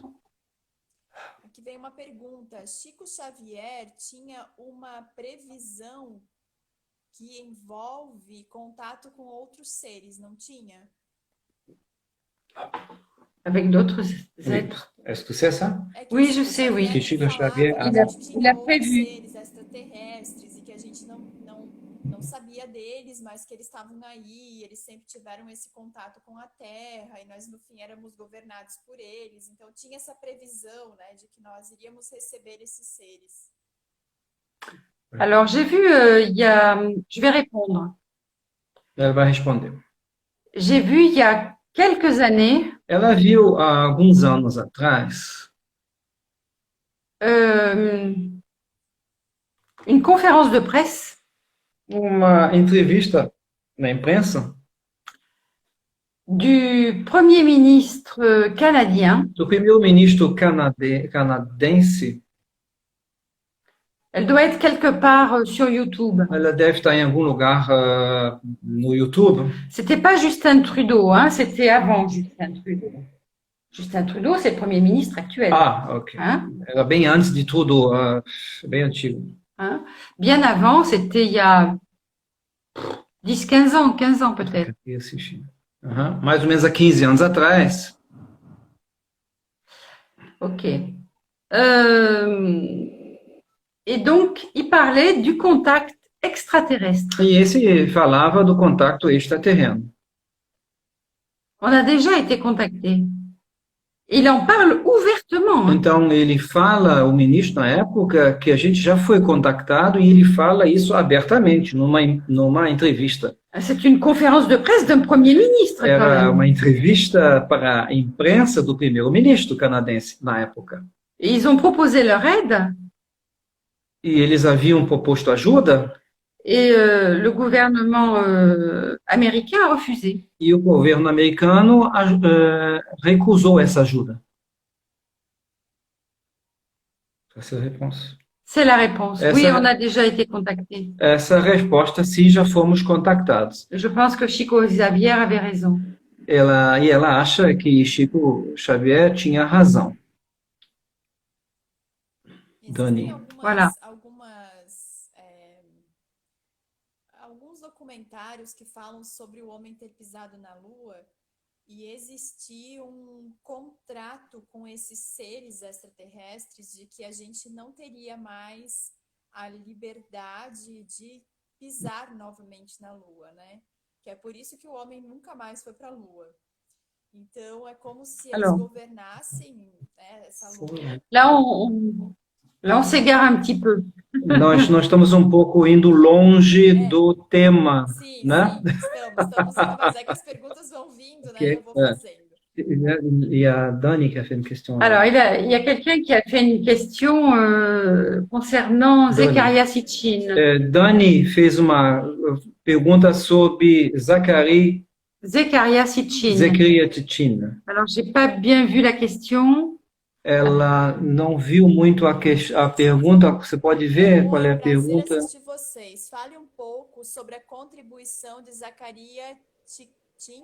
Aqui vem uma pergunta. Chico Xavier tinha uma previsão que envolve contato com outros seres, não tinha? Avec d'autres êtres. Est-ce que c'est ça? É que Oui, o je sais, oui. Xavier Que Chico falava Xavier, que a il a gente tinha outros prévu. seres extraterrestres e que a gente não sabia deles, mas que eles estavam aí, eles sempre tiveram esse contato com a Terra, e nós, no fim, éramos governados por eles. Então, tinha essa previsão, né, de que nós iríamos receber esses seres. Alors, j'ai vu, je vais répondre. Ela vai responder. J'ai vu il y a quelques années Ela viu há alguns anos atrás euh, une conférence de presse uma entrevista na imprensa du Premier ministre canadien. do primeiro-ministro canadense. Elle doit être quelque part sur YouTube. Ela deve estar em algum lugar no YouTube. C'était pas Justin Trudeau, hein, c'était avant Justin Trudeau. Justin Trudeau, c'est le Premier ministre actuel. Ah, ok. Hein, Era bem antes de tudo, bem antigo. hein. Bien avant, c'était il y a 10, 15 ans peut-être. E assisti. Aham. Mais ou menos há 15 anos atrás. Ok. Et donc, il parlait du contact extraterrestre. E esse falava do contato extraterreno. On a déjà été contacté. Il en parle ouvertement, hein. Então, ele fala, o ministro na época, que a gente já foi contactado e ele fala isso abertamente numa entrevista. C'est une conférence de presse d'un Premier ministre, quand Era même. uma entrevista para a imprensa do primeiro-ministro canadense na época. Et ils ont proposé leur aide E eles haviam proposto ajuda et le gouvernement américain a refusé. e o governo americano recusou essa ajuda. Essa é a resposta. C'est la réponse. Essa- Oui, on a déjà été contacté. Essa resposta, sim, já fomos contactados. Je pense que Chico Xavier avait raison. Ela acha que Chico Xavier tinha razão. Dani. Existem Voilà. alguns documentários que falam sobre o homem ter pisado na Lua e existir um contrato com esses seres extraterrestres de que a gente não teria mais a liberdade de pisar novamente na Lua, né? Que é por isso que o homem nunca mais foi para a Lua. Então, é como se eles Alors. governassem, né, essa Lua. Là, on s'égare un petit peu. Nós estamos um pouco indo longe do tema, Sim, né? sim, estamos indo, mas é que as perguntas vão vindo, né? Ok, E eu vou fazendo. E a Dani que a fait une question. Alors, il y a quelqu'un qui a fait une question concernant Doni. Zecharia Sitchin. Dani fez uma pergunta sobre Zecharia Sitchin. Zecharia Sitchin. Alors, j'ai pas bien vu la question. Ela não viu muito a pergunta. Você pode ver qual é a Prazer pergunta? assistir vocês. Fale um pouco sobre a contribuição de Zecharia Sitchin.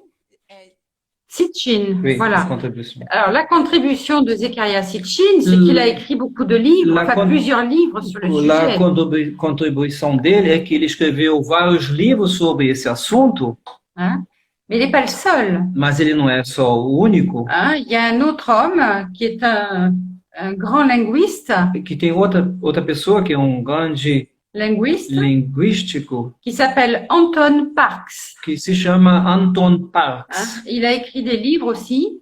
Sitchin, Oui, voilà. contribution. Alors, la contribution de Zecharia Sitchin, c'est qu'il a écrit beaucoup de livres, plusieurs livres sur le A sujet. contribuição dele é que ele escreveu vários livros sobre esse assunto, Hein. Mais il n'est pas le seul. mas ele não é só o único. Hein. Il y a un autre homme qui est un grand linguiste, Que tem outra pessoa que é um grande linguístico qui s'appelle Anton Parks. que se chama Anton Hein. Parks. Il a écrit des livres aussi.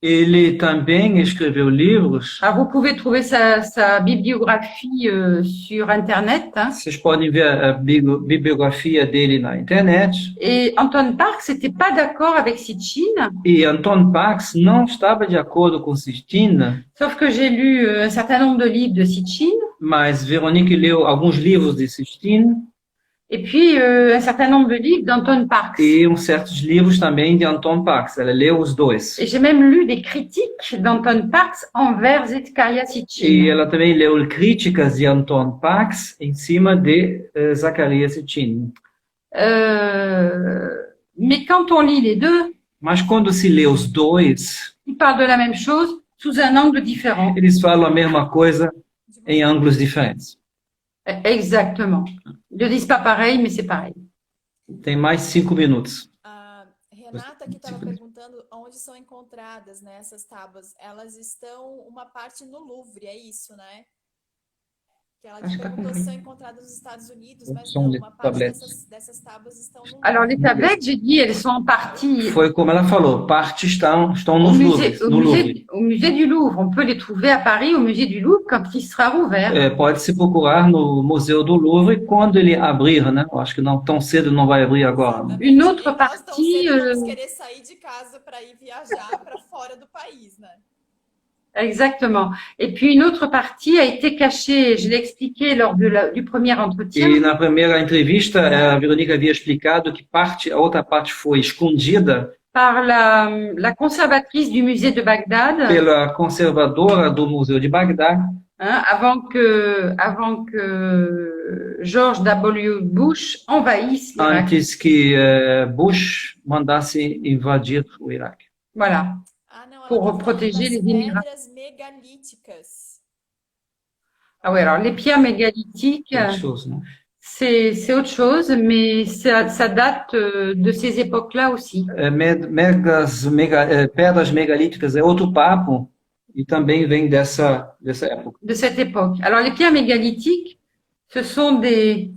Ele também escreveu livros. Alors, vous pouvez trouver sa bibliographie sur Internet. Hein. Vocês podem ver a bibliografia dele na internet. Et Anton Parks n'était pas d'accord avec Sitchin, E Anton Parks não estava de acordo com Sitchin, sauf que j'ai lu un certain nombre de livres de Sitchin, mas Veronique leu alguns livros de Sitchin et puis un certain nombre de livres d'Anton Parks. e certos livros também de Anton Parks. Ela leu os dois. Et j'ai même lu des critiques d'Anton Parks envers Zecharia E Sitchin. ela também leu críticas de Anton Parks em cima de Zecharia Sitchin. Mais quand on lit les deux, Mas quando se lê os dois, ils parlent de la même chose sous un angle différent. eles falam a mesma coisa em ângulos diferentes. Exactement. Ils ne disent pas pareil, mais c'est pareil. Tem mais 5 minutos. A Renata que estava perguntando onde são encontradas, né, essas tábuas. Elas estão uma parte no Louvre, é isso, né? Que ela Ah, te j'ai pas perguntou se compris. são encontradas nos Estados Unidos, Ou mas são não, de uma parte tabletes? dessas tábuas estão no Alors, les Louvre. No Louvre. tablettes, j'ai dit, elles sont en partie Foi como ela falou, parte estão nos Louvres, no Louvre. au musée du Louvre. On peut les trouver à Paris, au musée du Louvre, quand il sera rouvert. Pode-se procurar no Museu do Louvre quando ele abrir, né? Eu acho que não tão cedo não vai abrir agora, né? Une Exatamente. autre E nós tão partie, cedo vamos querer sair de casa para ir viajar para fora do país, né? exactement. Et puis une autre partie a été cachée, je l'ai expliqué lors du premier entretien, E na primeira entrevista, a Verônica havia explicado que a outra parte foi escondida par la conservatrice du musée de Bagdad, pela conservadora do Museu de Bagdá, hein, avant que George W. Bush envahisse l'Irak. antes que Bush mandasse invadir o Iraque. Voilà, Ah, não, ela pour tá falando protéger das les Émirats. pedras megalíticas. Ah oui, alors les pierres mégalithiques, Autre chose, né? c'est autre chose, mais ça date de ces époques-là aussi. Pedras megalíticas é outro papo e também vem dessa época. De cette époque. Alors, les pierres mégalithiques, ce sont les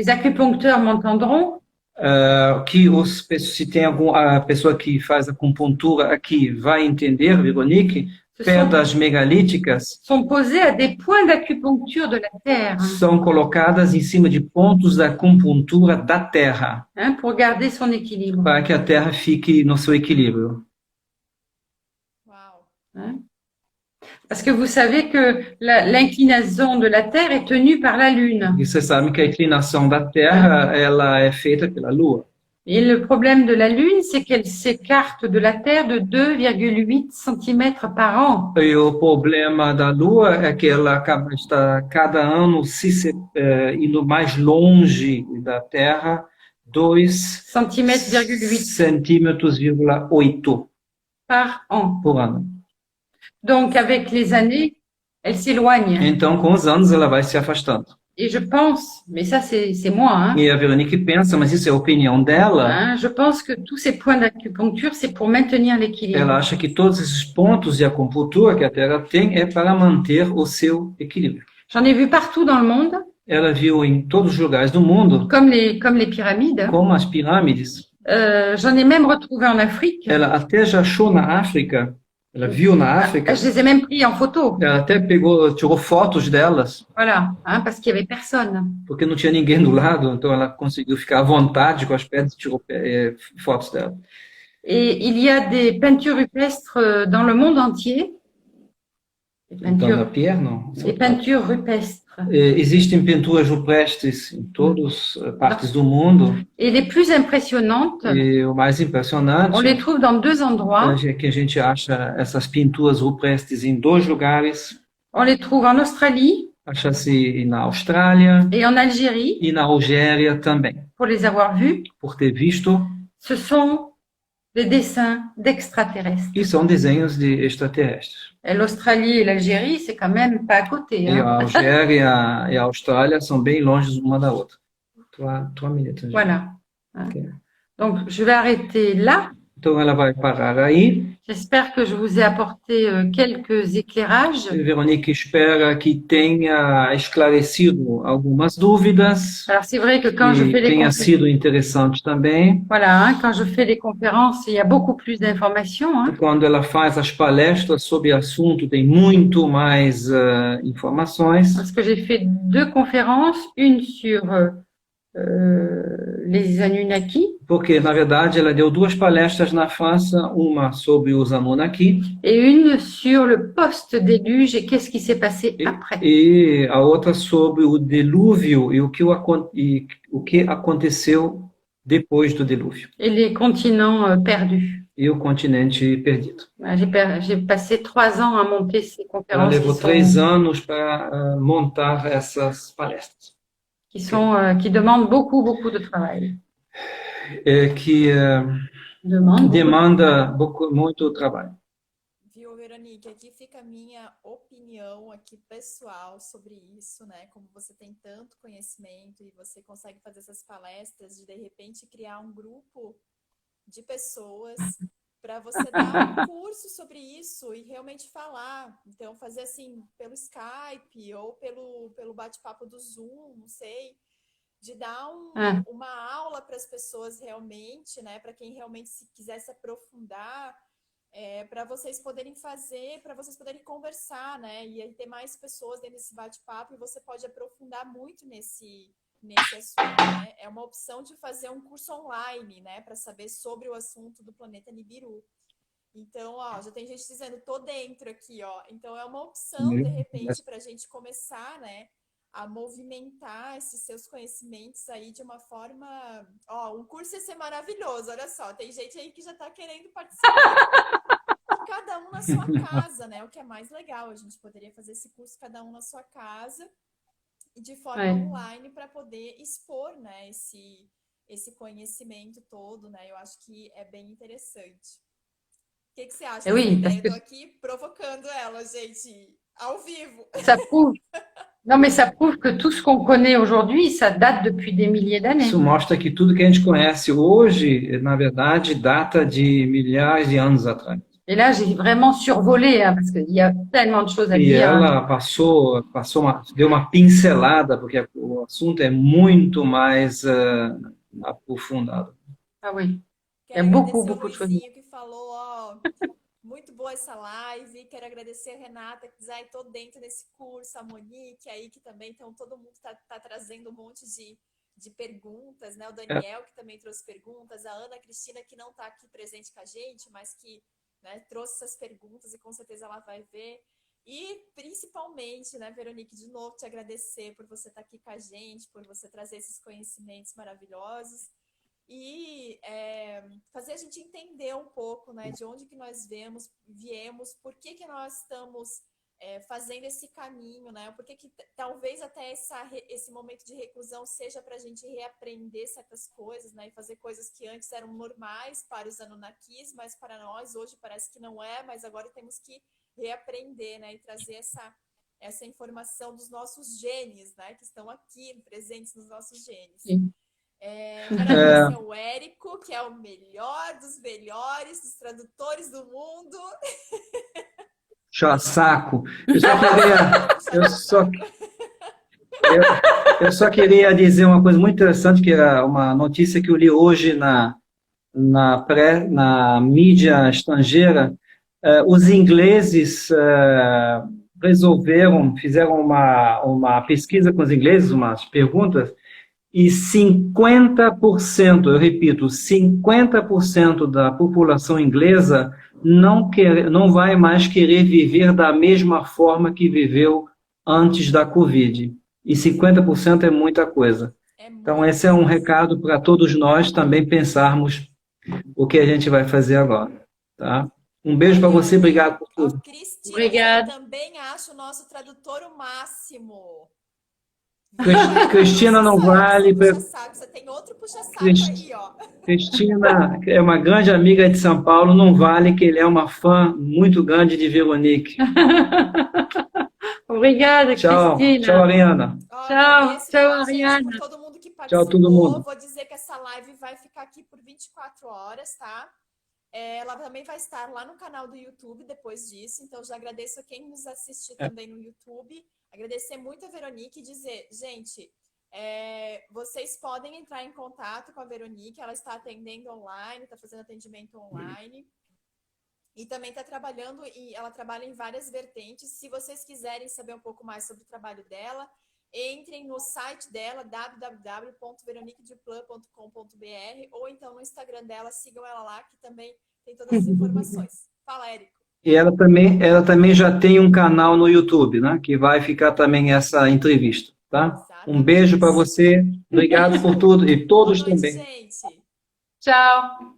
acupuncteurs m'entendront, Se tem alguma pessoa que faz acupuntura aqui vai entender, Veronique, ce pedras megalíticas sont posés à des points d'acupuncture de la Terre, são colocadas em cima de pontos da acupuntura da Terra, hein, pour garder son équilibre. para que a Terra fique no seu equilíbrio. Uau. Hein. Parce que vous savez que l'inclinaison de la Terre est tenue par la Lune. E vocês sabem que a inclinação da Terra ela é feita pela Lua. Et le problème de la Lune, c'est qu'elle s'écarte de la Terre de 2,8 cm par an. E o problema da Lua é que ela está cada ano indo mais longe da Terra, 2 Centimètres,8 centímetros,8 par an. por ano. Donc, avec les années, elle s'éloigne. Então, com os anos, ela vai se afastando. Et je pense, mais ça c'est moi, hein, E a Veronique pensa, mas isso é a opinião dela. hein, je pense que tous ces points d'acupuncture, c'est pour maintenir l'équilibre. Ela acha que todos esses pontos de acupuntura que a Terra tem é para manter o seu equilíbrio. J'en ai vu partout dans le monde, Ela viu em todos os lugares do mundo, comme les pyramides. como as pirâmides. J'en ai même retrouvé en Afrique. Ela até já achou na África, ela viu na África, Je les ai même pris en photo. ela até tirou fotos delas, Voilà, hein, parce qu'il y avait personne. porque não tinha ninguém do lado, então ela conseguiu ficar à vontade com as pedras e tirou fotos dela. Et il y a des peintures rupestres dans le monde entier. Então, na pierre, não. Des peintures rupestres. Existem pinturas rupestres em todas as partes do mundo, Et les plus impressionnantes, e o mais impressionante on les trouve dans deux endroits. é que a gente acha essas pinturas rupestres em dois lugares. On les trouve en Australie Acha-se na Austrália et en Algérie, e na Algéria também. pour les avoir vus. Por ter visto, Ce sont des dessins d'extraterrestres. e são desenhos de extraterrestres. Et l'Australie et l'Algérie, c'est quand même pas à côté, E hein. a Algéria e a Austrália são bem longe uma da outra. 3 minutes. Voilà. Hein. Ok. Donc, je vais arrêter là. Então ela vai parar aí. J'espère que je vous ai apporté quelques éclairages. Veronique espera que tenha esclarecido algumas dúvidas, Alors, c'est vrai que quand je e fais les tenha conférences, sido interessante também. voilà, hein, quand je fais les conférences, il y a beaucoup plus d'informations, hein. Quando ela faz as palestras sobre assunto, tem muito mais informações. Parce que j'ai fait 2 conférences, une sur les Anunnaki Porque, na verdade, ela deu 2 palestras na França, uma sobre os Anunnaki et une sur le post-déluge et qu'est-ce qui s'est passé après. e a outra sobre o dilúvio e o que aconteceu depois do dilúvio Et les continents perdus. e o continente perdido. J'ai passé 3 ans à monter ces Ela conférences levou 3 anos para montar essas palestras, qui demandent beaucoup de travail. que demanda muito trabalho. Viu, Veronique? Aqui fica a minha opinião aqui pessoal sobre isso, né? Como você tem tanto conhecimento e você consegue fazer essas palestras de repente criar um grupo de pessoas para você dar um curso sobre isso e realmente falar. Então, fazer assim, pelo Skype ou pelo bate-papo do Zoom, não sei, de dar uma aula para as pessoas realmente, né? Para quem realmente se quiser se aprofundar, para vocês poderem fazer, para vocês poderem conversar, né? E aí ter mais pessoas dentro desse bate-papo e você pode aprofundar muito nesse assunto, né? É uma opção de fazer um curso online, né? Para saber sobre o assunto do planeta Nibiru. Então, ó, já tem gente dizendo, tô dentro aqui, ó. Então, é uma opção, de repente, para a gente começar, né? A movimentar esses seus conhecimentos aí de uma forma... Ó, o curso ia ser maravilhoso, olha só. Tem gente aí que já tá querendo participar. E cada um na sua casa, né? O que é mais legal. A gente poderia fazer esse curso cada um na sua casa e de forma online para poder expor, né? Esse conhecimento todo, né? Eu acho que é bem interessante. O que você acha dessa ideia? Eu tô aqui provocando ela, gente, ao vivo. Ça prouve... Non, mais ça prouve que tout ce qu'on connaît aujourd'hui, ça date depuis des milliers d'années. Isso mostra que tudo que a gente conhece hoje, na verdade, data de milhares de anos atrás. Et là, j'ai vraiment survolé, hein, parce qu'il y a tellement de choses à E dire. ela deu uma pincelada, porque o assunto é muito mais aprofundado. Ah oui, il y a Quero beaucoup, agradecer beaucoup o de choses. Luizinho que falou, ó, muito boa essa live. Quero agradecer a Renata que diz, ai, tô dentro desse curso, a Monique aí que também, então todo mundo tá trazendo um monte de perguntas, né? O Daniel que também trouxe perguntas, a Ana Cristina que não tá aqui presente com a gente, mas que, né, trouxe essas perguntas e com certeza ela vai ver. E principalmente, né, Veronique, de novo te agradecer por você estar aqui com a gente, por você trazer esses conhecimentos maravilhosos e fazer a gente entender um pouco, né, de onde que nós viemos, por que que nós estamos fazendo esse caminho, né, por que que talvez até esse momento de reclusão seja para a gente reaprender certas coisas, né, e fazer coisas que antes eram normais para os Anunnakis, mas para nós hoje parece que não é, mas agora temos que reaprender, né, e trazer essa informação dos nossos genes, né, que estão aqui presentes nos nossos genes. Sim. Agradecer ao Érico, que é o melhor dos melhores, dos tradutores do mundo. Saco. Eu só queria dizer uma coisa muito interessante, que é uma notícia que eu li hoje na mídia estrangeira. Os ingleses fizeram uma pesquisa com os ingleses, umas perguntas, e 50%, eu repito, 50% da população inglesa não vai mais querer viver da mesma forma que viveu antes da Covid. E 50% é muita coisa. Então, esse é um recado para todos nós também pensarmos o que a gente vai fazer agora. Tá? Um beijo para você, obrigado por tudo. Cristina, Obrigada. eu também acho o nosso tradutor o máximo. Cristina não vale. Você tem outro puxa-saco aí, ó. Cristina é uma grande amiga de São Paulo, não vale que ele é uma fã muito grande de Veronique. Obrigada, Tchau, Cristina. tchau, Ariana. Tchau, Ariana. Por todo mundo que participou. Tchau, todo mundo. Vou dizer que essa live vai ficar aqui por 24 horas, tá? Ela também vai estar lá no canal do YouTube depois disso, então já agradeço a quem nos assistiu também no YouTube. Agradecer muito a Veronique e dizer, gente, vocês podem entrar em contato com a Veronique, ela está atendendo online, está fazendo atendimento online e também está trabalhando, ela trabalha em várias vertentes. Se vocês quiserem saber um pouco mais sobre o trabalho dela, entrem no site dela, www.veroniqueduplan.com.br, ou então no Instagram dela, sigam ela lá, que também tem todas as informações. Fala, Érico. E ela também já tem um canal no YouTube, né? Que vai ficar também essa entrevista, tá? Exatamente. Um beijo para você, obrigado por tudo, e todos Boa noite, também. gente. Tchau.